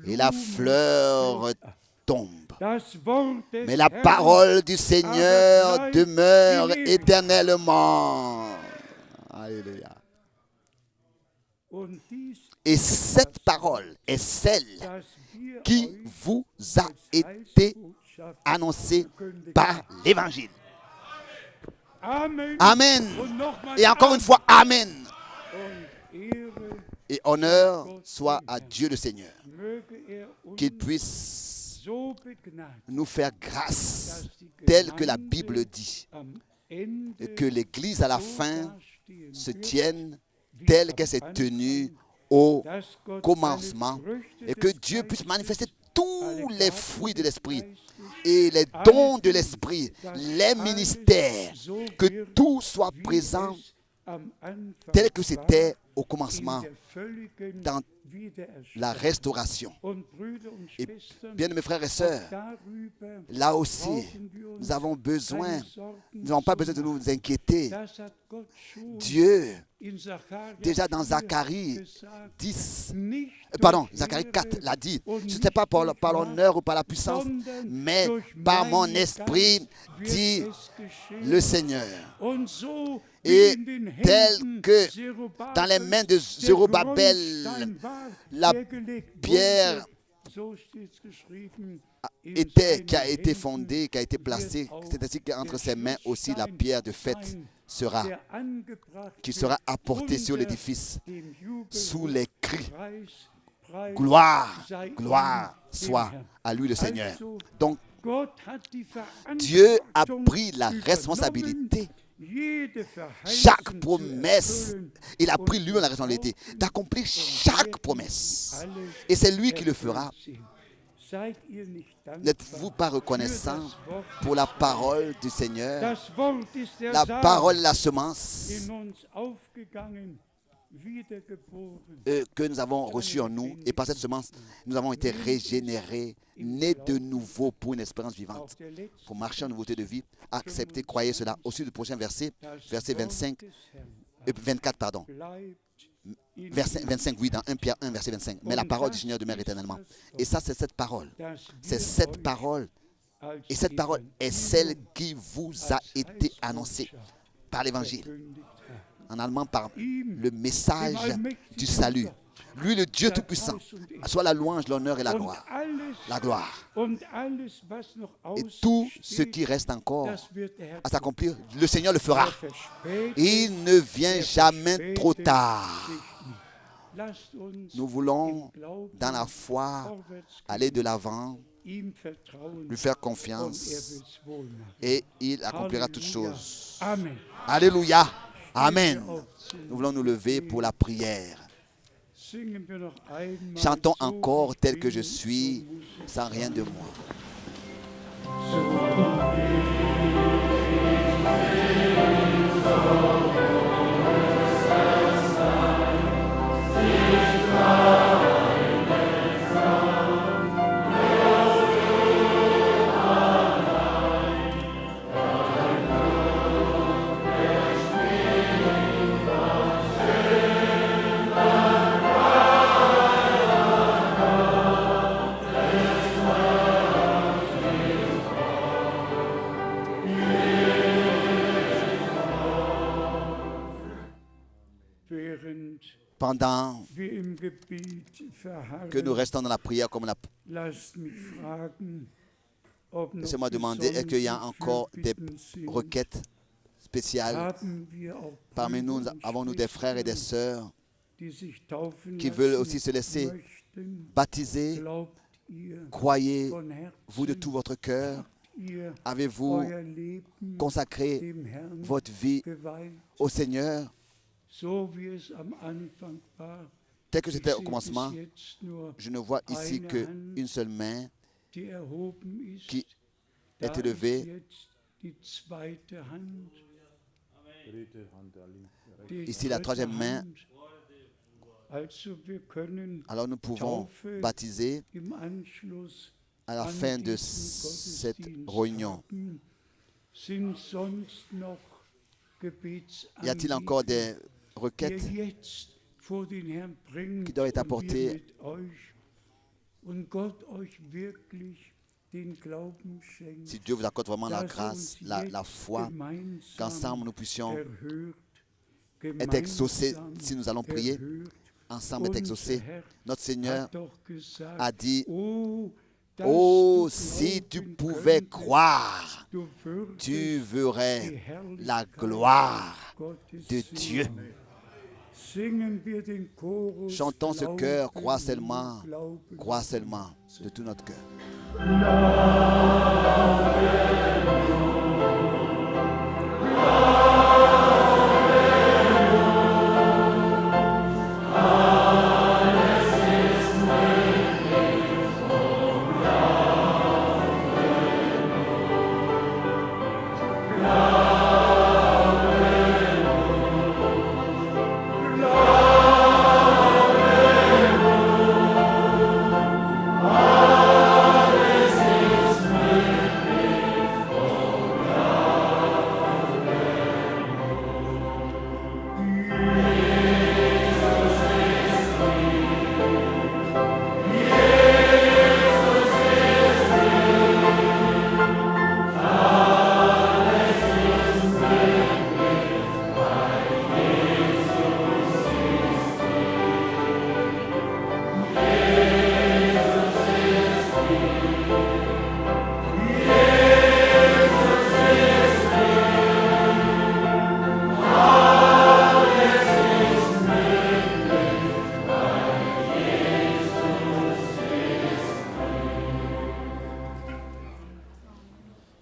et la fleur tombe. Mais la parole du Seigneur demeure éternellement. Alléluia. Et cette parole est celle qui vous a été annoncée par l'Évangile. Amen. Et encore une fois, Amen. Et honneur soit à Dieu le Seigneur. Qu'il puisse nous faire grâce, telle que la Bible dit. Et que l'Église à la fin se tienne telle qu'elle s'est tenue au commencement, et que Dieu puisse manifester tous les fruits de l'Esprit et les dons de l'Esprit, les ministères, que tout soit présent tel que c'était au commencement dans la restauration. Et bien, mes frères et sœurs, là aussi, nous avons besoin, nous n'avons pas besoin de nous inquiéter. Dieu, déjà dans Zacharie 4 l'a dit, ce n'est pas par l'honneur ou par la puissance, mais par mon esprit, dit le Seigneur. Et tel que dans les mains de Zérubabel, la pierre qui a été fondée, qui a été placée, c'est ainsi qu'entre ses mains aussi la pierre de fête qui sera apportée sur l'édifice sous les cris. Gloire, gloire soit à lui le Seigneur. Donc, Dieu a pris la responsabilité jede chaque Verheißung zu promesse, erfüllen il a pris und lui-même la responsabilité d'accomplir chaque promesse. Et c'est lui qui le fera. Seid ihr nicht N'êtes-vous pas dankbar für reconnaissant das Wort? pour la parole du Seigneur? Das Wort ist der La Samen parole, la semence in uns aufgegangen, wiedergeboren. que nous avons reçue en nous. Et par cette semence, nous avons été régénérés, nés de nouveau pour une espérance vivante. Auch der letzte, Pour marcher en nouveauté de vie, acceptez, croyez cela. Aussi le prochain verset, das verset Wort 25, des Herrn 24, pardon. bleibt in Verset 25, oui, dans 1 Pierre 1, verset 25. Mais la parole du Seigneur demeure éternellement. Et ça, c'est cette parole. das C'est wir cette euch parole. als Et cette parole est celle qui vous a als été annoncée Heilsbotschaft par l'évangile. verkündigt hat. En allemand, par Ihm, le message dem allmächtigen du salut. Gott, Lui, le Dieu sei Tout-Puissant, Preis und Ehre. soit la louange, l'honneur et la Und gloire. alles, La gloire. und alles, was noch Et tout ce aussteht, qui reste encore das wird der Herr à s'accomplir, le Seigneur le fera. Er verspätet, Il ne vient er jamais trop verspätet tard. sich nicht. Lasst uns Nous voulons, im Glauben dans la foi, vorwärts aller de l'avant, ihm vertrauen lui faire und er confiance wird's wohl machen. et il accomplira toutes Halleluja. choses. Amen. Alléluia. Amen. Auf zum Nous voulons nous lever pour la prière. Singen wir noch einmal Chantons so, encore ich tel bin, que je so suis, muss es sans rien de moi. Während Pendant wir im Gebet verharren, que nous restons dans la prière, comme lasst mich fragen, ob noch laissez-moi demander, est-ce qu'il y a besondere encore des Fürbitten sind. requêtes spéciales? Haben wir auch Parmi nous, Brüder und avons-nous des frères et des Schwestern, sœurs die sich taufen qui veulent lassen aussi se laisser möchten? baptiser? Glaubt ihr Croyez, von vous de Herzen, tout votre cœur, ihr avez-vous euer Leben consacré dem Herrn votre vie geweiht, au Seigneur, so wie es am Anfang war? tel que Ich c'était au sehe commencement? bis jetzt nur, Je ne vois ici qu'une seule main die erhoben ist. qui Da est élevée. ist jetzt die zweite Hand. Die Ici, la dritte troisième main. Hand. Also wir können Alors nous pouvons Taufe baptiser im Anschluss à la an fin de diesen cette Gottesdienst réunion. haben. Sind sonst noch Y a-t-il encore des Gebetsanliegen, requêtes die ihr jetzt vor den Herrn bringt qui doivent être und wir apportées mit euch und Gott euch wirklich den Glauben schenkt, si Dieu vous accorde vraiment la dass grâce, uns la jetzt foi, gemeinsam qu'ensemble nous puissions erhört, être exaucés gemeinsam si nous allons prier, erhört. ensemble être exaucés. Unser Herr Notre Seigneur hat doch gesagt, a dit, oh, dass oh, du si tu glauben pouvais könntest, croire, du würdest tu die verrais la Herrlichkeit gloire Gottes de sehen. Dieu. Singen wir den Chorus, Chantons ce cœur, Glauben, crois seulement, Glauben. crois seulement de tout notre cœur.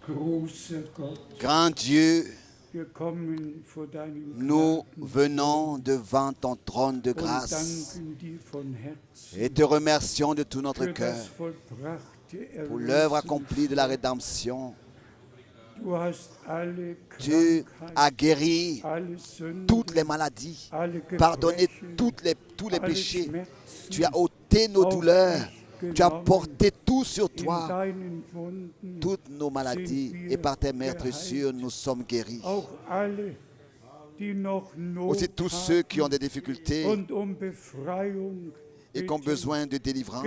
Großer Gott, Grand Dieu, Wir kommen vor deinem Nous Gnaden venons devant ton trône de und grâce danken dir von Herzen et te remercions de tout notre für cœur das vollbrachte pour l'œuvre Erlösen. accomplie de la rédemption. Du hast alle Tu as Krankheit, guéri alle Sünden, toutes les maladies, alle pardonné Gebrechen, tous les alle péchés. Schmerzen Tu as ôté nos auf douleurs. dich Tu as genommen. porté tout sur In toi, deinen Wunden toutes nos maladies. sind wir Et par tes maîtres geheilt. sûrs, nous sommes guéris. Auch alle, die noch Not Aussi tous ceux qui ont haben des difficultés und Befreiung et qui ont bitten. besoin de délivrance.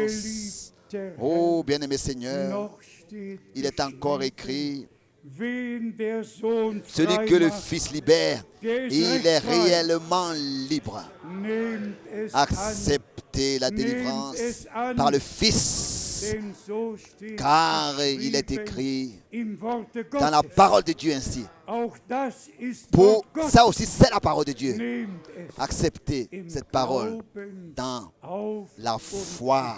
Geliebter Oh, Herr, bien-aimé Seigneur, noch steht il est encore geschrieben, écrit, wen der Sohn celui frei que le macht, Fils libère, der ist il est recht frei. réellement libre. Nehmt es an, Acceptez la délivrance es an, par le Fils, denn so steht car il est geschrieben écrit im Worte dans la Gottes. parole de Dieu ainsi. Auch das ist Pour Wort Gottes. ça aussi, c'est la parole de Dieu. Nehmt es Acceptez im cette parole Glauben dans auf la und foi.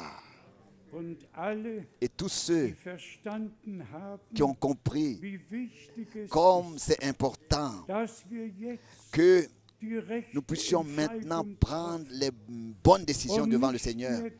Und alle, Et tous ceux die verstanden haben, qui ont compris wie wichtig es comme ist, c'est important dass wir jetzt que die rechte nous puissions maintenant Entscheidung prendre les bonnes décisions und devant le nicht Seigneur mehr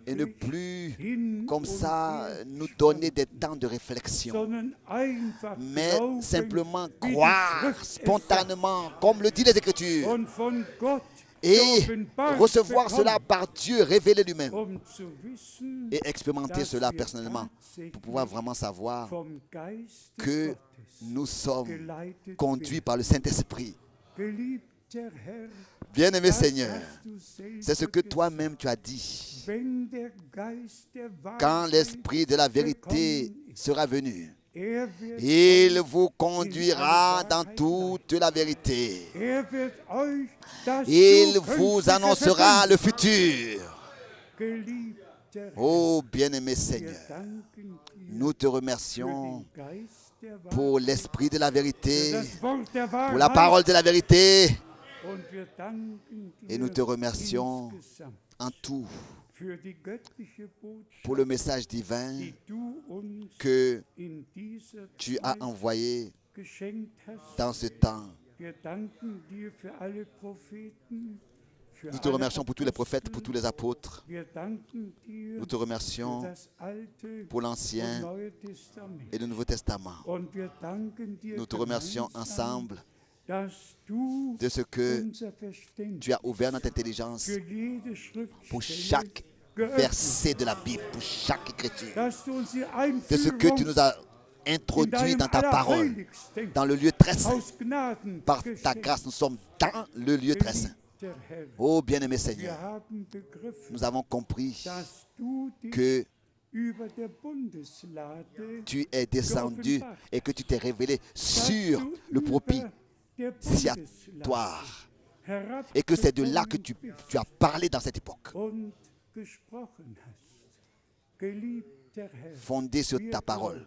et ne gedanklich plus hin comme und ça her nous schwanken, donner des temps de réflexion, sondern einfach mais glauben, simplement wie die croire Schrift es spontanément, comme le dit les sagt, Écritures, und von Gott et geoffenbart recevoir bekommen, cela par Dieu révélé lui-même zu wissen, et expérimenter dass cela wir personnellement tatsächlich pour pouvoir vraiment savoir vom Geiste que Gottes nous sommes geleitet conduits werden. par le Saint-Esprit. Geliebter Herr, Bien-aimé das Seigneur, hast du selber c'est ce que gesagt. toi-même tu as dit. Wenn der Geist der Quand Wahrheit l'Esprit de la vérité gekommen ist, sera venu, er wird il euch vous conduira dans toute la vérité. Er wird euch das Il vous Zukünftige annoncera le verkünden. futur. Geliebter Herr, Oh, bien-aimé wir Seigneur, danken dir nous te für remercions den Geist der pour Wahrheit, l'Esprit de la für vérité, das Wort der pour la Wahrheit. parole de la vérité. Und wir danken Et nous te dir remercions insgesamt en tout für die göttliche Botschaft, pour le message divin die du uns que in dieser tu as Zeit envoyé geschenkt hast. dans ce temps. Wir danken dir für alle Propheten, für Nous te alle remercions pour tous les prophètes, Apostel. pour tous les apôtres. Wir danken dir Nous te für remercions das Alte pour und l'Ancien Neue Testament. et le Nouveau Testament. Und wir danken dir Nous te remercions gemeinsam, ensemble dass du de ce que unser Verständnis tu as ouvert notre intelligence für jede pour Schriftstelle chaque geöffnet, verset de la Bible, pour chaque écriture. dass du uns die De ce que tu Einführung nous as in introduit deinem dans ta parole, Allerheiligsten dans le lieu très saint. aus Gnaden Par ta geschenkt. grâce, nous sommes dans le lieu très saint. Geliebter Herr, Oh bien-aimé wir Seigneur, haben begriffen, nous avons compris dass du dich que über der Bundeslade, tu es descendu et que tu t'es révélé dass sur du le über propitiatoire der Bundeslade et que c'est de là que herabgekommen tu as parlé dans cette époque, und gesprochen hast. Geliebter Herr, fondé sur wir ta parole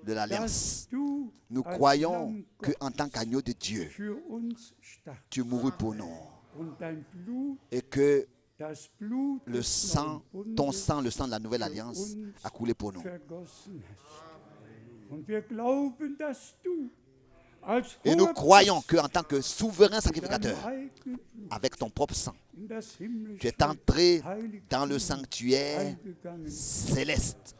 de l'Alliance. dass du Nous als croyons Lamm que Gottes en tant qu'agneau de Dieu, für uns starb tu mourus pour nous und dein Blut, et que das Blut le des sang, neuen ton Bundes sang, le sang de la nouvelle alliance a coulé pour nous. vergossen hast. Und wir glauben, dass du als Et nous hoher croyons qu'en tant que souverain Priester sacrificateur, deinem eigenen Blut avec ton propre sang, in das himmlische tu es entré Heiligtum dans le sanctuaire eingegangen, céleste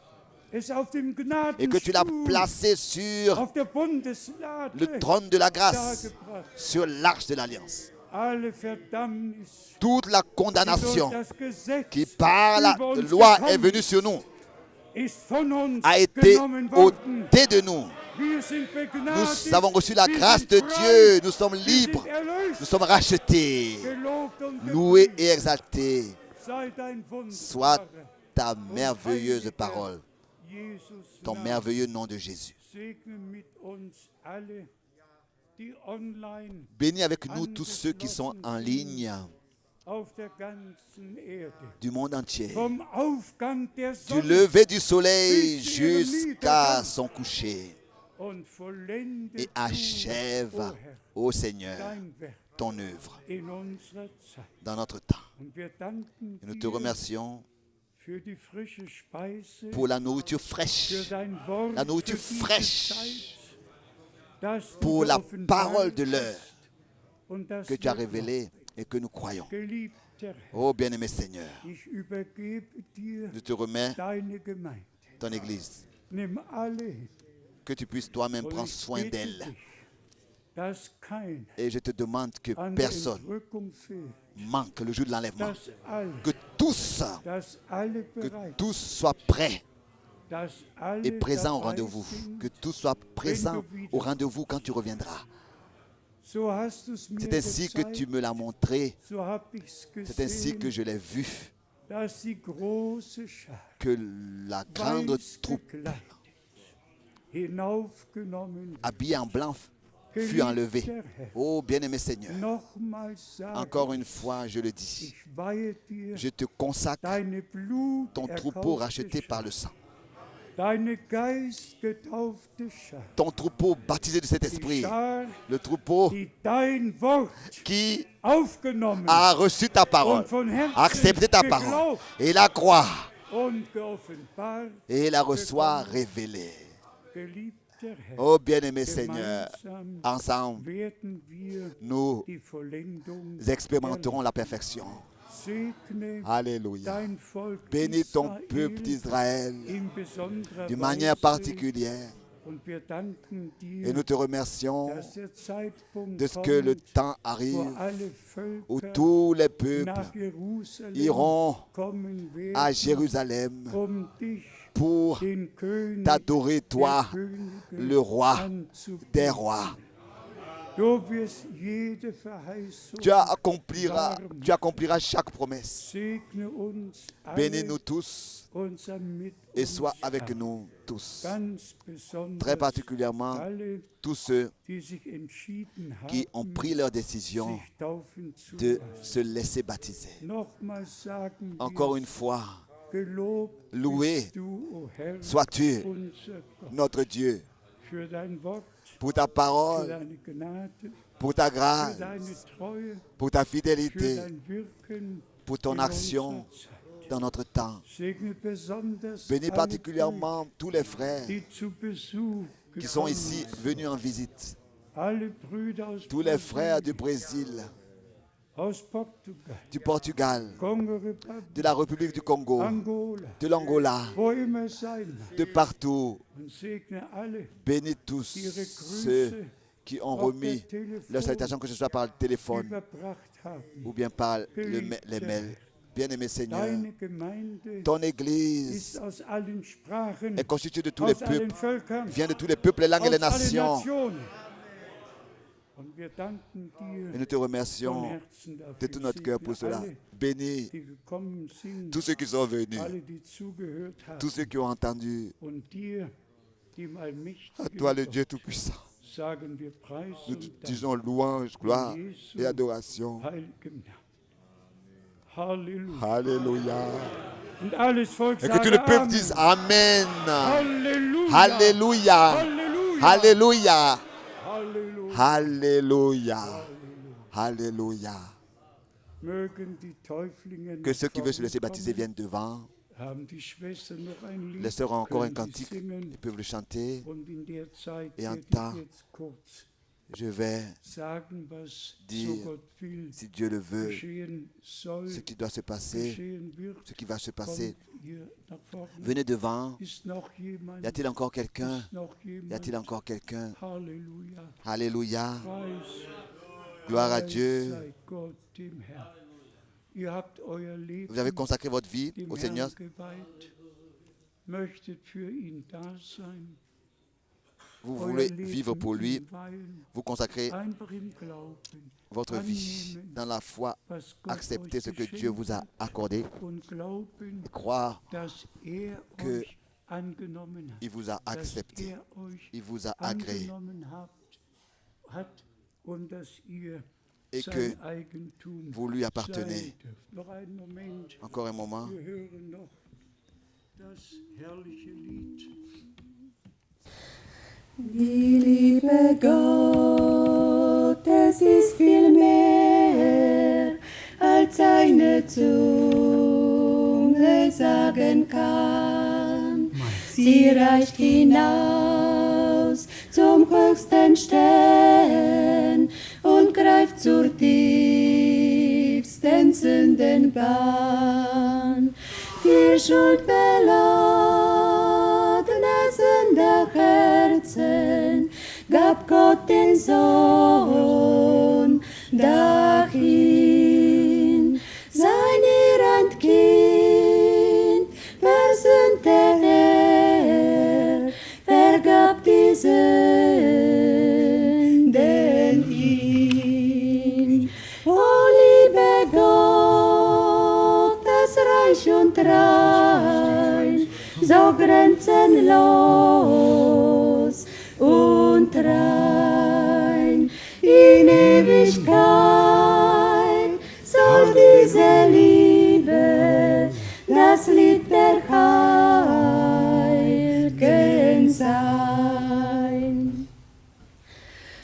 es auf dem et que tu l'as Gnadenstuhl placé sur auf der Bundeslade le trône de la grâce, dargebracht. sur l'arche de l'alliance. Alle Verdammnis, Toute la die durch condamnation das Gesetz qui par la über uns loi gekommen est venue sur nous ist von uns a été genommen worden. ôtée de nous. Wir sind begnadigt, Nous avons reçu la wir grâce sind de frei, Dieu, nous sommes wir libres, sind erlöst, nous sommes rachetés, gelobt und loués gepriesen et exaltés. sei dein Soit wunderbarer ta merveilleuse parole, Jesus ton Name. merveilleux nom de Jésus. Segne mit uns alle, die online Bénis avec nous tous ceux qui sont en ligne auf der ganzen Erde, du monde entier, vom Aufgang der du Sonne lever du soleil bis zu ihrem jusqu'à Niedergang son coucher, und vollende et du, achève, o Herr, ô Seigneur, dein Werk ton œuvre in unserer Zeit. dans notre temps. Und wir danken Et nous te dir remercions für die frische Speise, pour la nourriture für fraîche, dein Wort, la nourriture für diese fraîche, Zeit, das pour du la geoffenbart parole de l'heure hast und das que tu as wir révélée et que nous croyons. glauben. Geliebter Herr, Oh bien-aimé Seigneur, ich übergebe dir je te remets deine Gemeinde. ton Église, Nimm alle que tu puisses toi-même und prendre ich soin bitte d'elle. dich, dass kein Et je te demande que an der personne Entrückung fehlt, manque le jour de l'enlèvement. dass alle Que bereit tous soient prêts dass alle et présents au dabei rendez-vous. sind. Que tous soient présents au rendez-vous quand tu reviendras. So hast du's mir C'est ainsi que gezeigt, tu me l'as montré. so hab ich's C'est ainsi que gesehen, je l'ai vu. dass die große Schar Que la grande weiß troupe gekleidet hinaufgenommen habillée en blanc fut enlevée. Geliebter Herr, Oh bien-aimé Seigneur, nochmals sage encore une ich, fois je le dis. ich weihe dir Je te consacre deine Blut ton troupeau racheté par le sang. deine geistgetaufte Schar, Ton troupeau baptisé de cet die esprit. Schar, Le troupeau die dein Wort qui aufgenommen a reçu ta parole, und von Herzen a accepté ta parole geglaubt et la croit und geoffenbart, et la reçoit révélée. geliebter Herr. Oh bien-aimé Seigneur, Gemeinsam ensemble, werden wir nous die Vollendung expérimenterons la perfection. segne Alléluia. dein Volk Bénis ton Israel peuple d'Israël in besonderer d'une manière Weise. particulière. Und wir danken Et dir, nous te remercions dass der Zeitpunkt de ce que le kommt, temps wo arrive alle où Völker tous les peuples nach Jerusalem iront kommen à werden, Jérusalem dich, pour den König t'adorer, toi, der Könige, le roi anzubeten. des rois. Du wirst jede Verheißung Tu accompliras chaque promesse. segne uns alle, Bénis-nous tous und sei mit et uns sois avec allen. nous tous. Ganz besonders Très particulièrement, alle, tous ceux die sich entschieden qui ont haben, pris leur décision sich taufen zu de lassen. se laisser baptiser. Nochmals sagen Encore wir, une fois, gelobt loué bist du, o Herr, sois-tu unser Gott, notre Dieu für dein Wort, pour ta für parole, deine Gnade, pour ta für grâce, deine Treue, pour ta für fidélité, dein Wirken pour ton in action unserer Zeit. dans notre temps. Segne besonders Bénis alle particulièrement tous les frères Brüder, die zu Besuch qui sont gekommen ici sind. venus en visite. Alle Brüder aus Tous les Brasilien, frères du Brésil, aus Portugal, du Portugal, Kongo-Republik, de la République du Congo, Angola, de l'Angola, wo immer es sein mag. de partout. Und segne alle Bénis tous ihre ceux Grüße qui ont auf remis der Telefon leur salutation, que ce soit par le téléphone überbracht haben. ou bien par les mails. Bien-aimé Seigneur, Deine Gemeinde ton Église ist aus allen Sprachen, est constituée de tous les aus allen peuples, Völkern, vient de tous les peuples, les langues et aus les allen nations. Nationen. Und wir danken Et dir nous te von remercions Herzen de dafür. tout notre cœur pour Segne cela. alle, Bénis die gekommen sind, tous ceux qui sont venus, alle, die zugehört haben, tous ceux qui ont entendu. und dir, dem À allmächtigen toi le Gott, Dieu Tout-Puissant. sagen wir Preis Nous und te Dank disons louange, gloire in Jesu et adoration. heiligem Namen. Halleluja. Alléluia. Und alles Volk Et que tout sage le peuple Amen. dise Amen. Halleluja. Alléluia. Halleluja. Alléluia. Halleluja. Alléluia. Alléluia. Mögen die Täuflinge Que ceux qui veulent se nach laisser vorne baptiser kommen. viennent devant. Haben die Schwestern noch ein Lied? Les sœurs ont encore un Können sie cantique. singen? Ils peuvent le chanter. Und in der Zeit Et en werde temps, ich jetzt kurz Je vais sagen, was dire, so Gott will, si Dieu le veut, geschehen soll, ce qui doit se passer, geschehen wird. ce qui va se passer. Kommt hier nach vorne. Venez devant. Ist noch jemand? Y a-t-il encore quelqu'un? Ist noch Y jemand? a-t-il encore quelqu'un? Halleluja. Alléluia. Preis, Gloire à Preis Dieu. sei Gott dem Herrn. Ihr habt euer Leben Vous avez consacré votre vie dem au Herrn Seigneur. geweiht, möchtet für ihn da sein, Vous euer voulez Leben vivre pour lui. ihm weihen, Vous consacrez einfach im Glauben, votre vie annehmen, dans la foi. was Gott Acceptez euch ce que Dieu geschenkt vous a hat accordé. und glauben, Et croire dass que euch angenommen hat, il vous a dass accepté. euch Il vous a agréé. angenommen hat und dass ihr Et sein que Eigentum vous lui appartenez. sein dürft. Noch einen Moment, Encore un moment. wir hören noch das herrliche Lied. Die Liebe Gottes ist viel mehr, als eine Zunge sagen kann. Sie reicht hinaus zum höchsten Stern und greift zur tiefsten Sündenbahn. Für schuldbeladene Sünderherzen gab Gott den Sohn dahin. Sein irrend Kind versöhnte er, vergab die Sünden ihm. O liebe Gott, das Reich und rein, so grenzenlos und rein. In Ewigkeit soll diese Liebe das Lied der Heiligen sein.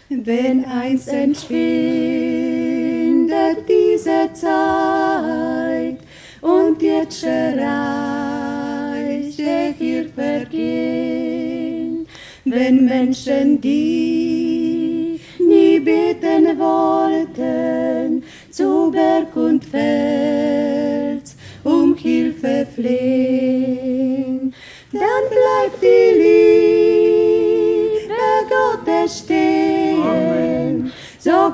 Wenn einst entschwindet diese Zeit und irdische Reiche hier vergehen, wenn Menschen, die nie beten wollten, zu Berg und Fels um Hilfe flehen, dann bleibt die Liebe Gottes stehen, so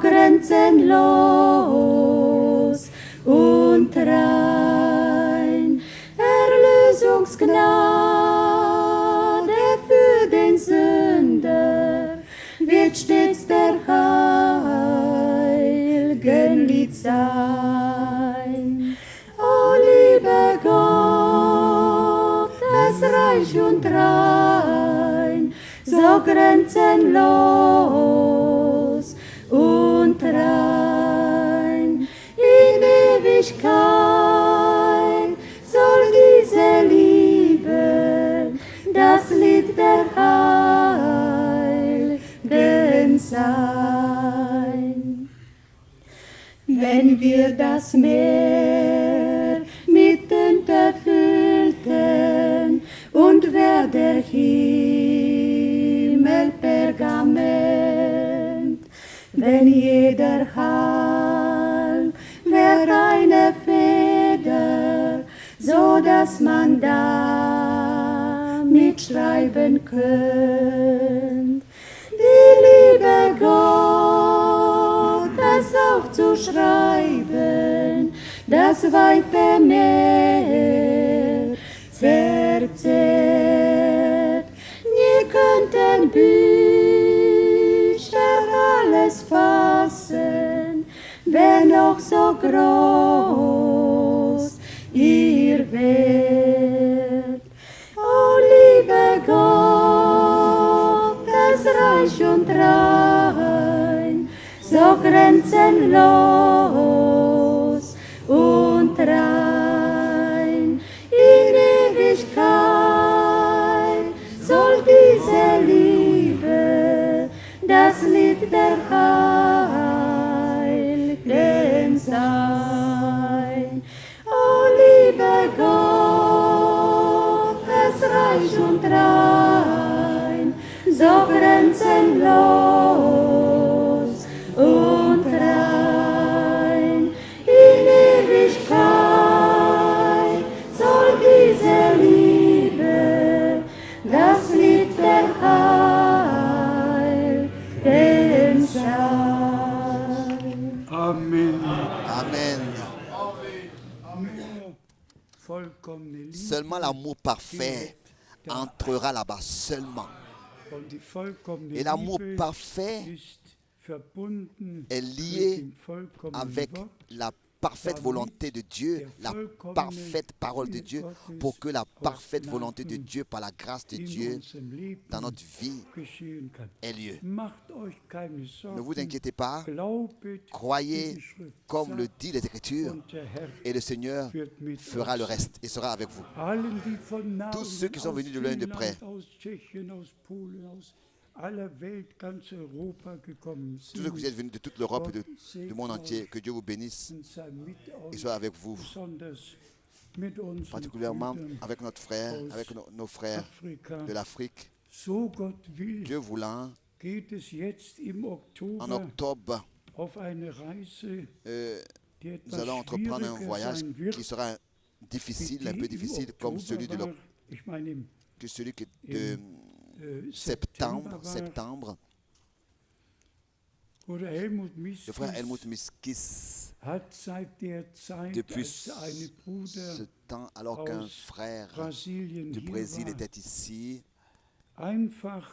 grenzenlos und rein. Erlösungsgnade für den Sünder wird stets der Heiligen Lied sein. O liebe Gott, das Reich und rein, so grenzenlos und rein. In Ewigkeit soll diese Liebe das Lied der Heiligen sein. Wenn wir das Meer mit Tinte füllten und wär der Himmel Pergament, wenn jeder Hall wär eine Feder, so dass man da mitschreiben könnt. Die Liebe Gottes aufzuschreiben, das weite Meer verzehrt. Nie könnten Bücher alles fassen, wenn auch so groß ihr Wert. O liebe Gott, das Reich und rein, so grenzenlos und rein. In Ewigkeit soll diese Liebe das Lied der Heiligen sein. O liebe Gott, das Reich und rein, so grenzenlos und rein. In Ewigkeit soll diese Liebe das Lied der Heiligen sein. Amen. Amen. Vollkommene Liebe Seulement l'amour parfait entrera là-bas, seulement. und die vollkommene Et l'amour Liebe parfait ist verbunden est mit lié dem vollkommenen avec Wort, la parfaite volonté de Dieu, la parfaite parole de Dieu, pour que la parfaite volonté de Dieu, par la grâce de in Dieu, unserem Leben dans notre vie, geschehen kann. ait lieu. Macht euch keine Ne Sorgen, vous inquiétez pas, glaubet, croyez wie die Schrift comme le sagt, dit les Écritures, und der Herr et le Seigneur wird mit fera le uns. reste et sera avec vous. Allen, die von nah Tous und ceux qui sont aus venus de loin et de près, Finnland, aus Tschechien, aus Polen, aus aller Welt, ganz Europa gekommen tous ceux qui sind, êtes venus de toute l'Europe et du monde entier, que Dieu vous bénisse und sei mit et euch, soit avec vous, besonders mit unseren particulièrement Brüdern avec notre frère, avec nos frères Afrika. de l'Afrique. So Gott will, Dieu voulant, geht es jetzt im En Oktober octobre, auf eine Reise, die nous etwas allons entreprendre un schwieriger voyage sein wird, qui sera difficile, un wie peu die im difficile, comme Oktober celui war. Ich meine, que celui de September war, septembre. Bruder Helmut Le frère Helmut Miskis Miskis, hat seit der Zeit, depuis als eine Bruder ce temps, alors qu'un aus frère Brasilien du hier Brésil war, était ici, einfach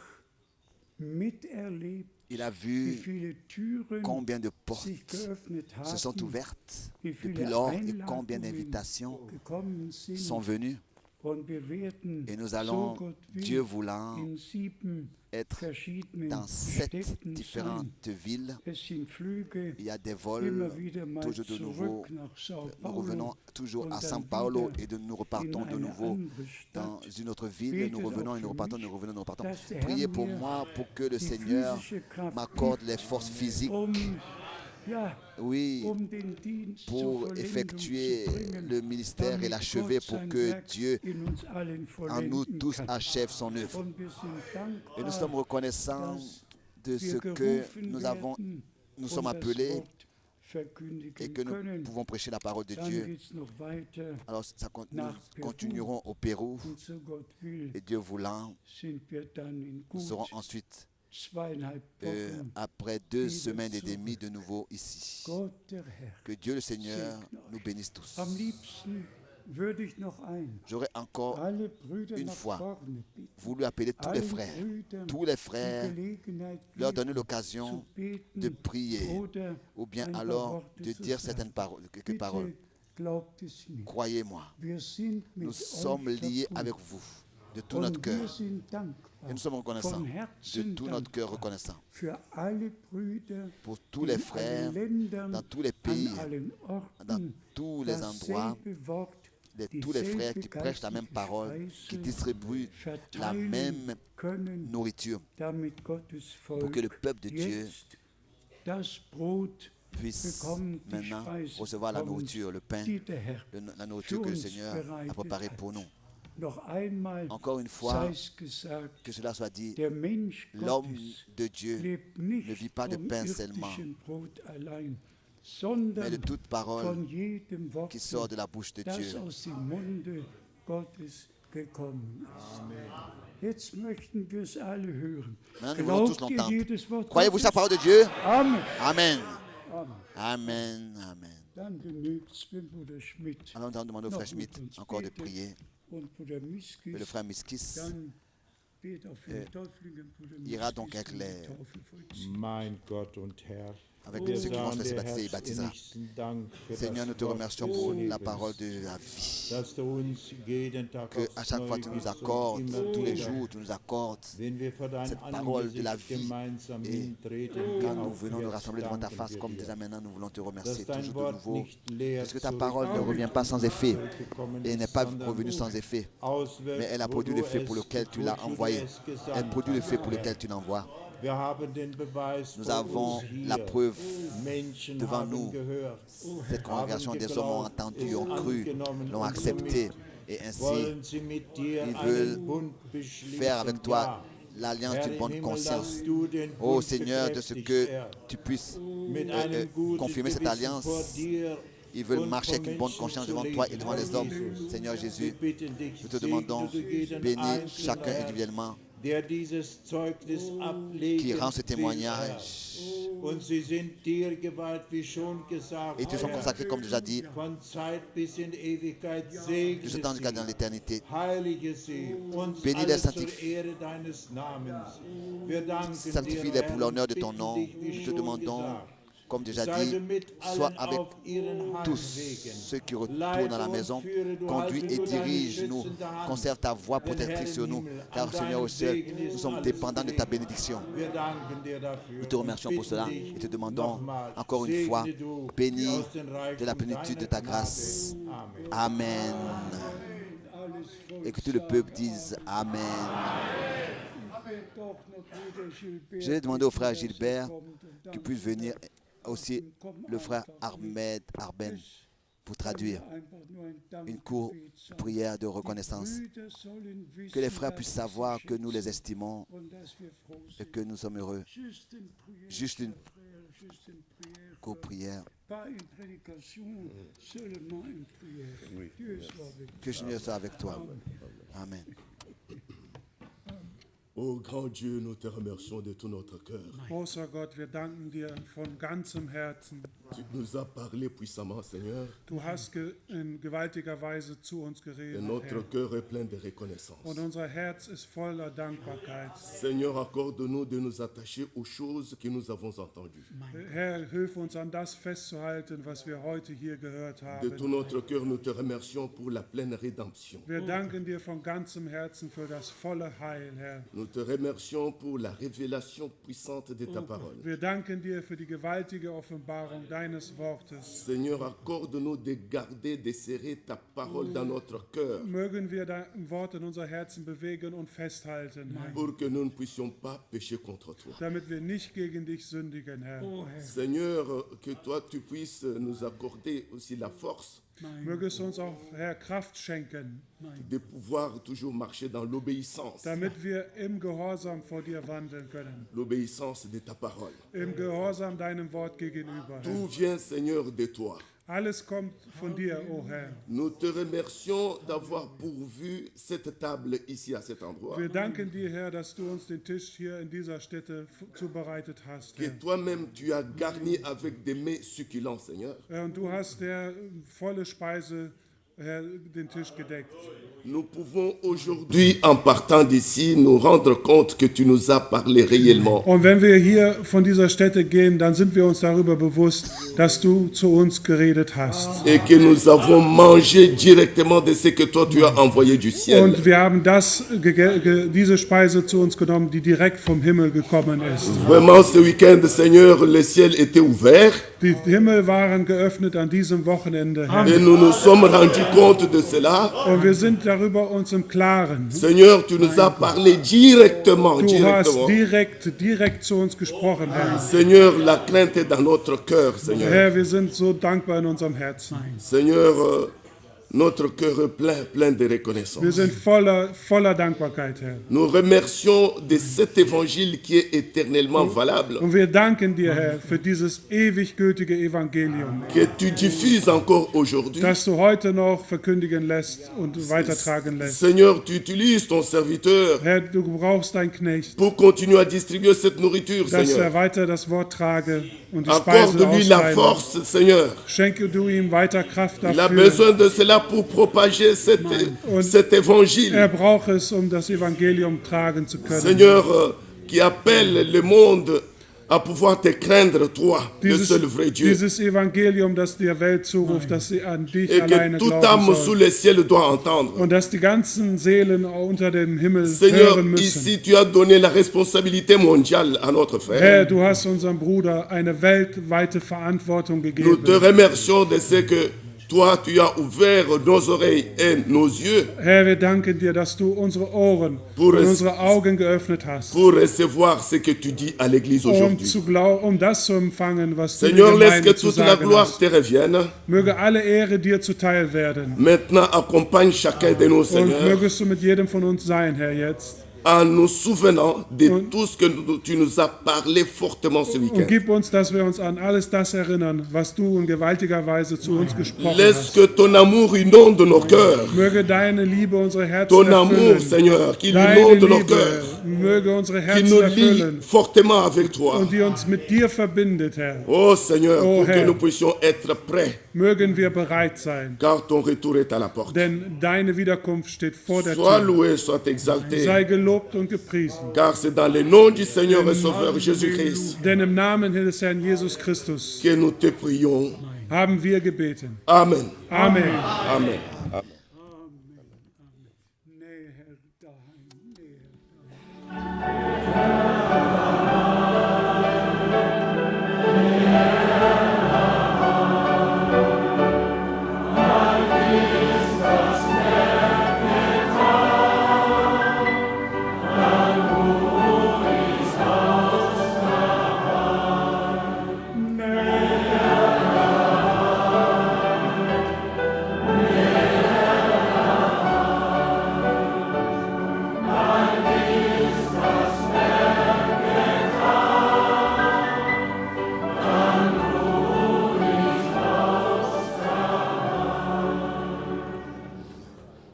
miterlebt, il a wie vu viele Türen combien de portes sich geöffnet se sont haben, ouvertes wie depuis viele lors et combien Einladungen d'invitations gekommen sind. sont venues. Und wir werden, Et nous so allons, Gott will, Dieu voulant, in 7 être verschiedenen dans 7 Städten sein. différentes villes. Es sind Flüge Il y a des immer vols, wieder mal toujours de nouveau. zurück nach Sao Nous revenons Paulo toujours und à dann São Paulo wieder et nous in repartons de eine nouveau andere dans Stadt. une autre ville. Betet Nous revenons auch et nous für repartons, mich, nous revenons, nous repartons. dass der Priez Herr pour mir moi pour que le die Seigneur physische Kraft m'accorde gibt, les forces physiques, ja, oui, den Dienst zur pour Vollendung effectuer zu bringen, le ministère et damit l'achever Gott pour sein que Werk Dieu in uns allen en nous vollenden tous kann. achève son œuvre. Und wir sind Et nous dankbar, sommes reconnaissants dass de ce wir que gerufen nous avons, werden nous sommes und das appelés Wort et verkündigen que nous können. pouvons prêcher la parole de Dann Dieu. geht's noch weiter. Alors nous Nach Peru. continuerons au Pérou Und so Gott will, et Dieu voulant, sind wir dann in nous serons gut ensuite, 2,5 Wochen. après 2 semaines et demie, de nouveau ici. Gott der Herr. Que Dieu le Seigneur segne nous euch. bénisse tous. Am liebsten würde ich noch J'aurais encore alle Brüder une nach fois vorne bitten. voulu appeler tous les Allen frères, Brüdern tous les die frères, Gelegenheit leur geben, donner l'occasion zu beten de prier oder ou bien ein paar alors Worte de zu dire sagen. certaines paroles, quelques Bitte paroles. glaubt es mir. Croyez-moi, Wir sind mit nous euch sommes liés verbunden. avec vous de tout notre Und wir cœur. sind dankbar, Et nous sommes reconnaissants von de Herzen tout notre cœur dankbar reconnaissants für alle Brüder pour tous les in frères allen Ländern, dans tous les pays, an allen dans Orten, tous les endroits, dasselbe Wort, tous les frères qui dieselbe prêchent la même geistliche parole, qui Speise distribuent la verteilen même können, nourriture damit Gottes pour que le Volk peuple de Dieu jetzt das Brot puisse bekommt, die maintenant Speise recevoir la bekommt, nourriture, le pain, die der Herr la nourriture que le für uns Seigneur a bereitet préparée hat. pour nous. Noch einmal Encore une fois, sei's gesagt, que cela soit dit, der Mensch l'homme Gottes de Dieu lebt ne nicht vit pas de vom pain seulement, irdischen Brot allein, mais sondern de toute parole von jedem Wort, qui sort de la bouche de das Dieu. aus dem Munde Gottes gekommen ist. Jetzt möchten wir es alle hören. Maintenant, nous voulons tous Glaubt ihr l'entendre. jedes Wort Croyez-vous sa Gottes? parole de Dieu? Amen. Amen. Amen. Amen. Amen. Dann genügt's, wenn Bruder Schmidt Alors nous allons demander au noch frère Schmidt mit uns encore de betet prier. und Bruder Miskis, Et le frère Miskis dann bet auf den Täuflingen, Bruder ira donc Miskis, avec die les- Taufe vollziehen. Mein Gott und Herr, avec wir ceux qui vont se sagen laisser dir baptiser, il baptisera. herzlichen Dank für Seigneur, nous das te Wort remercions des pour la Lebens, parole de la vie. dass du uns jeden Tag Que à aufs chaque fois Neue tu nous gibst und accordes, immer tous les wieder, jours tu nous accordes, wenn wir vor dein cette parole de la Angesicht vie. gemeinsam Et hintreten, quand dir nous auch venons nous jetzt rassembler devant ta danken face, wir comme dir, déjà maintenant, nous voulons te dass remercier dein toujours de Wort nouveau. nicht leer Parce que ta parole ne revient pas sans effet zurückgekommen et n'est ist, pas sondern revenue du sans effet. auswirkst, Mais elle a wo produit du l'effet pour es lequel tu tut, l'as wo du envoyé. es gesandt Elle produit l'effet pour hast, lequel tu l'envoies. Wir haben den Beweis Nous vor avons uns hier. la preuve Menschen devant haben nous. gehört, Cette congrégation haben des hommes ont geglaubt, entendu, es ont cru, angenommen l'ont und accepté. somit Et ainsi wollen sie mit dir ils einen veulent Bund beschließen. faire avec toi Ja, l'alliance Herr d'une im bonne Himmel, conscience. dass du den Ô Bund Seigneur, de ce que bekräftigst, Herr, tu puisses mit einem guten confirmer cette Gewissen alliance. vor dir Ils veulent und marcher vor avec une bonne Menschen conscience zu devant leben. toi et devant les Herr hommes. Jesus, Seigneur wir Jésus, bitten dich, nous te demandons, segne du jeden bénis Einzelnen, chacun Herr, individuellement der dieses Zeugnis ablegen qui rend ce will, témoignage. Herr. Und sie sind dir geweiht, wie schon gesagt, Et te sont Herr. consacrés, comme déjà dit, Von Zeit bis in Ewigkeit de ce segne temps jusqu'à dans sie, l'éternité. heilige sie, uns Bénis-les, alle zur sanctifie- Ehre deines Namens. Wir danken Sanctifie-les dir, pour Herr, l'honneur de und ton bitten nom. dich, wie Nous te schon demandons, gesagt, comme déjà sei dit, du mit sois allen avec auf ihren tous Heimwegen. ceux qui retournent Leite à la und maison, führe, du conduis halte et nur deine dirige-nous, schützende Hand. conserve ta voix Denn Herr protectrice sur im nous, Himmel, car an Seigneur au deinem ciel, Segen ist nous sommes alles dépendants de ta gelegen. bénédiction. Wir danken dir dafür Nous te und remercions pour bitten cela dich et te demandons nochmal, encore une fois, segne du bénis aus den de Reichtum la plénitude de ta deiner grâce. Gnade. Amen. Amen. Alles Volk Et que tout le peuple dise Amen. doch noch Bruder Gilbert, Je vais demander au frère dass er Gilbert kommt und qu'il dann puisse venir, aussi le frère Ahmed Arben. pour traduire einfach nur ein une courte Dankgebet sagen. prière de reconnaissance. Brüder sollen wissen, Que les frères dass puissent wir savoir sie que nous les schätzen estimons und dass wir froh et sind. que nous sommes heureux. Juste une Juste une courte prière. Pas une prédication, seulement une prière. Dieu soit avec Que je sois avec toi. Amen. Ô grand Dieu, nous te remercions de tout notre cœur. Großer Gott, wir danken dir von ganzem Herzen. Tu nous as parlé puissamment, Seigneur, Du hast in gewaltiger Weise zu uns et geredet, notre Herr. cœur est plein de reconnaissance. Und unser Herz ist voller Dankbarkeit. Seigneur, accorde-nous de nous attacher aux choses que nous avons entendues. Herr, hilf uns an das festzuhalten, was wir heute hier gehört De tout haben. notre cœur, nous te remercions pour la pleine rédemption. Wir danken dir von ganzem Herzen für das volle Heil, Herr. Nous te remercions pour la révélation puissante de ta parole. Wir danken dir für die gewaltige Offenbarung deines Wortes. Seigneur, accorde-nous de garder, de serrer ta parole dans notre cœur Mögen wir dein Wort in unser Herzen bewegen und festhalten, Herr, pour que nous ne puissions pas pécher contre toi. damit wir nicht gegen dich sündigen, Herr. Seigneur, que toi tu puisses nous accorder aussi la force Mögest du uns auch, Herr, Kraft schenken, de pouvoir toujours marcher dans l'obéissance, damit wir im Gehorsam vor dir wandeln können. l'obéissance de ta parole. Im Gehorsam deinem Wort gegenüber, Herr. Tout vient, Seigneur, de toi. Alles kommt von dir, o Herr. Nous te remercions d'avoir pourvu cette table ici à cet endroit. Wir danken dir, Herr, dass du uns den Tisch hier in dieser Stätte zubereitet hast, Que Herr. toi-même tu as garni avec des mets succulents, Seigneur. Und du hast, Herr, volle Speise, Herr, den Tisch gedeckt. Nous pouvons aujourd'hui, en partant d'ici, nous rendre compte que tu nous as parlé réellement. Und wenn wir hier von dieser Stätte gehen, dann sind wir uns darüber bewusst, dass du zu uns geredet hast. Et que nous avons mangé directement de ce que toi tu as envoyé du ciel. Und wir haben diese Speise zu uns genommen, die direkt vom Himmel gekommen ist. Vraiment, ce week-end, Seigneur, le ciel était ouvert Die Himmel waren geöffnet an diesem Wochenende, Herr. et nous nous sommes rendus compte de cela. Und wir sind darüber uns im Klaren. Seigneur, tu nous as parlé directement, Du hast directement. direkt zu uns gesprochen, Herr. Seigneur, la crainte est dans notre cœur, Seigneur. Herr, wir sind so dankbar in unserem Herzen. Seigneur, notre cœur est plein de reconnaissance. Wir sind voller Dankbarkeit, Herr. Nous remercions de cet évangile qui est éternellement valable, Und wir danken dir, Herr, für dieses ewig gültige Evangelium, que tu diffuses encore aujourd'hui. das du heute noch verkündigen lässt und weitertragen lässt. Seigneur, tu utilises ton serviteur Herr, du gebrauchst deinen Knecht, pour continuer à distribuer cette nourriture, dass Seigneur. er weiter das Wort trage und die Speise Accorde-lui la austeilen. force, Seigneur. Schenke du ihm weiter Kraft Il a dafür. besoin de cela pour propager cet évangile. Er braucht es, um das Evangelium tragen zu können. Seigneur, qui appelle le monde à pouvoir te craindre, toi, le seul vrai Dieu. Dieses Evangelium, das der Welt zuruft, dass sie an dich Et alleine que toute glauben âme sous soll. le ciel doit entendre. Und dass die ganzen Seelen unter dem Himmel Seigneur, hören müssen. ici tu as donné la responsabilité mondiale à notre Herr, frère. du hast unserem Bruder eine weltweite Verantwortung Nous te gegeben. remercions de ce que toi, tu as ouvert nos oreilles et nos yeux Herr, wir danken dir, dass du unsere Ohren Pour und es- unsere Augen geöffnet hast, pour recevoir ce que tu dis à l'Église aujourd'hui. um das zu empfangen, was du Seigneur, der laisse que Gemeinde zu toute la sagen gloire hast. te revienne. Möge alle Ehre dir zuteil werden. Maintenant, accompagne chacun de nous, Und Seigneur, mögest du mit jedem von uns sein, Herr, jetzt. en nous souvenant de tout ce que tu nous as parlé fortement ce Und week-end. gib uns, dass wir uns an alles das erinnern, was du in gewaltiger Weise zu uns gesprochen Laisse hast. que ton amour inonde nos cœurs. Möge deine Liebe unsere Herzen Ton amour, erfüllen. Seigneur, qu'il Deine inonde nos Liebe cœurs, möge unsere qui Herzen nous lie erfüllen fortement avec toi. und die uns mit dir verbindet, Herr. Oh Seigneur, Oh, pour que Herr. nous puissions être prêts, Mögen wir bereit sein, car ton retour est à la porte. denn deine Wiederkunft steht vor der Sois Tür. loué, sois exalté, Sei gelobt und gepriesen, car c'est dans le nom du Seigneur et Sauveur Jésus-Christ denn im Namen des Herrn Jesus Christus que nous te prions. haben wir gebeten. Amen. Amen. Amen. Näher daheim, näher.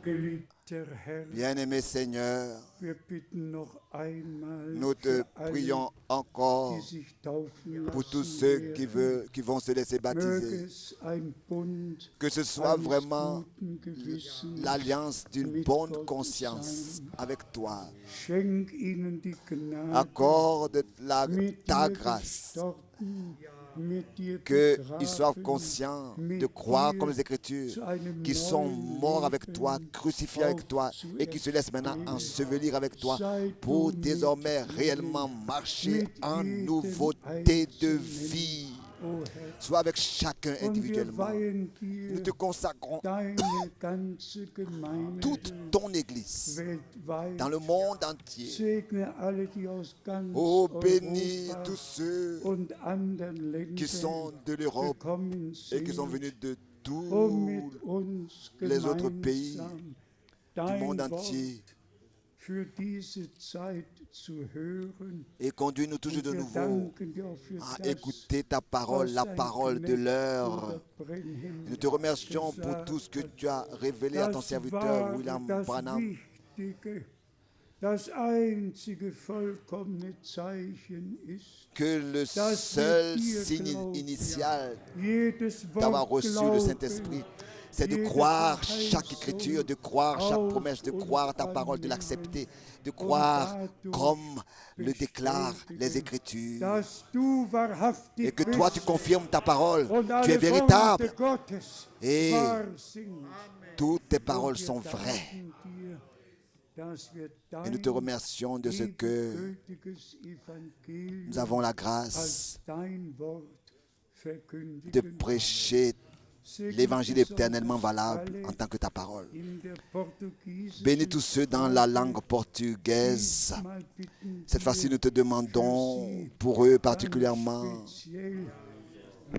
Geliebter Herr, Bien-aimé Seigneur, wir bitten noch einmal nous te für alle, prions encore die sich taufen pour tous lassen ceux werden. qui vont se laisser Möge baptiser. es ein Bund Que ce soit eines vraiment guten Gewissens l'alliance d'une mit bonne Gott conscience sein. avec toi. Schenk ihnen die Gnade, Accorde mit ta dir grâce, gestorben, mit dir qu'ils soient begraben, conscients mit de croire dir comme les Écritures, zu einem qu'ils sont neuen morts avec Leben toi, crucifiés avec toi, et qui se laissent maintenant ensevelir avec toi pour désormais réellement marcher en nouveauté de vie. O Herr. Sois avec chacun Und wir individuellement. weihen Nous dir te consacrons deine ganze Gemeinde toute ton Église weltweit. dans le monde entier. Segne alle, die aus ganz Oh, bénis Europa tous ceux und anderen Ländern qui sont de l'Europe gekommen et qui sont sind, venus de tous um mit uns les autres pays gemeinsam du dein monde Wort entier für diese Zeit zu hören. et conduis-nous toujours Und de wir nouveau danken dir auch für à das, écouter ta parole, was la ein parole de Knecht l'heure. Bruder Brenhem Nous te remercions pour gesagt tout ce que hat. tu as révélé à ton Das serviteur wahre, William das Branham. Wichtige, das einzige vollkommene Zeichen ist, Que le dass seul wir dir signe glauben. initial Jedes d'avoir Wort reçu le glauben, Saint-Esprit, c'est de jede croire Verheißung chaque écriture, de croire chaque auf promesse, de und croire ta parole, de annehmen l'accepter, de croire dadurch comme le déclarent les bestätigen, Écritures. dass du wahrhaftig Et que toi, tu bist confirmes ta parole. und Tu alle es véritable. Worte Gottes Et wahr sind. toutes tes Und paroles wir sont vraies. danken dir, dass wir Et nous te dein remercions de ce que endgültiges Evangelium nous avons la als grâce dein Wort de verkündigen. prêcher Segne l'évangile éternellement besonders valable alle en tant que ta parole. in der portugiesischen Bénis tous ceux dans la Sprache. langue portugaise. Diesmal bitten Cette fois-ci, nous te demandons pour eux particulièrement. speziell.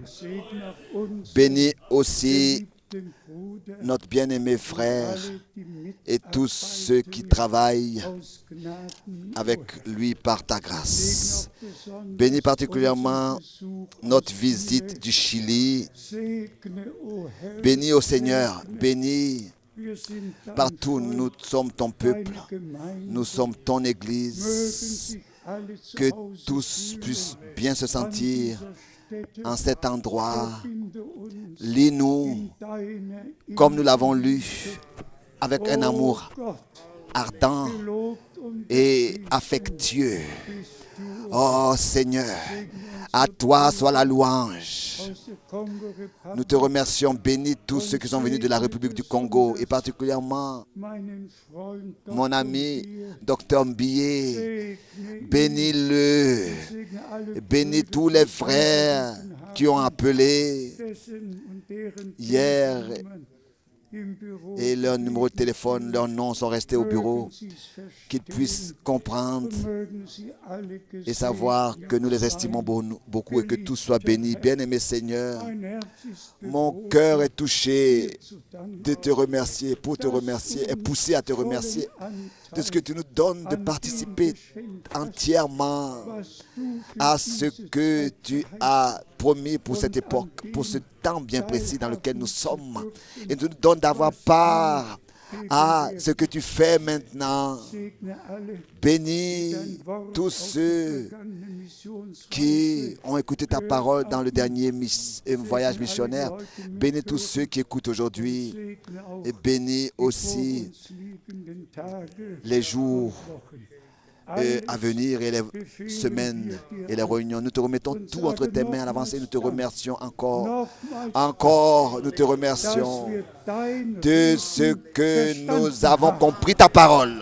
Segne auch uns, Bénis aussi geliebten Bruder, notre bien-aimé frère alle, die et tous ceux qui travaillent aus Gnaden, avec lui par ta Segne grâce. auch besonders Bénis particulièrement unseren Besuch notre aus visite Chile. du Chili. Segne, o Herr, Bénis au Seigneur, bénis wir sind dein partout. Volk, Nous sommes ton peuple, deine Gemeinde. nous sommes ton Mögen Église. sich alle zu Que Hause tous fühlen puissent bien se an sentir dieser Stätte. en cet endroit. Verbinde uns Lis-nous in deine comme nous l'avons lu, Liebe. avec un amour O Gott, ardent gelobt und et gepriesen affectueux. bist du. Oh Seigneur, à toi soit la louange. Aus der Kongo-Republik, Nous te remercions, bénis tous ceux qui sont venus de la République du Congo et particulièrement meinen Freund mon Dr. ami Bier, Dr Mbilé. segne ihn, Bénis-le, segne alle bénis Brüder, tous die les frères angerufen qui ont haben, appelé dessen und deren hier Telefonnummern im Büro et leur numéro de geblieben téléphone, sind. leurs noms sont restés au bureau, Mögen sie's qu'ils verstehen puissent comprendre und mögen sie alle et savoir que nous les gesegnet estimons sein. beaucoup et que tous soient bénis. Bien-aimé Seigneur, Mein Herz ist mon bewogen, cœur est touché dir zu danken, de te remercier, pour te dass remercier du et poussé à te vollen remercier de ce Anteil que tu nous donnes de an dem participer geschenkt hast, entièrement was du für à ce diese que Zeit tu verheißt as promis pour cette époque, pour ce temps bien précis dans lequel nous sommes. Et tu nous donnes d'avoir part à ce que tu fais maintenant. Segne alle, Bénis dein Wort tous auf ceux der vergangenen Missionsreise qui ont écouté ta parole dans le dernier voyage missionnaire. Bénis tous ceux qui écoutent aujourd'hui segne auch et bénis die vor aussi uns liegenden Tage les jours und Wochen. à venir et les semaines et les réunions. Nous te remettons tout entre tes mains à l'avancée. Nous te remercions encore. Encore, nous te remercions de ce que nous avons compris ta parole,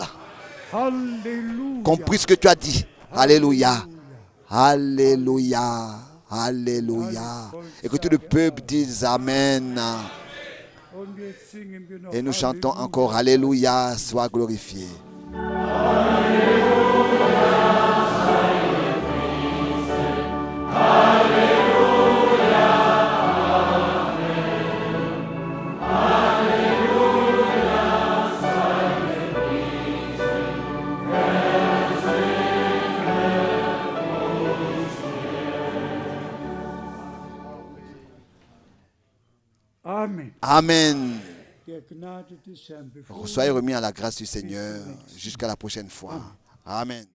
compris ce que tu as dit. Alléluia. Alléluia. Alléluia. Et que tout le peuple dise Amen. Et nous chantons encore Alléluia, sois glorifié. Amen. Amen. der Gnade des Herrn befreien. Soyez remis à la grâce du Seigneur jusqu'à la prochaine fois. Amen.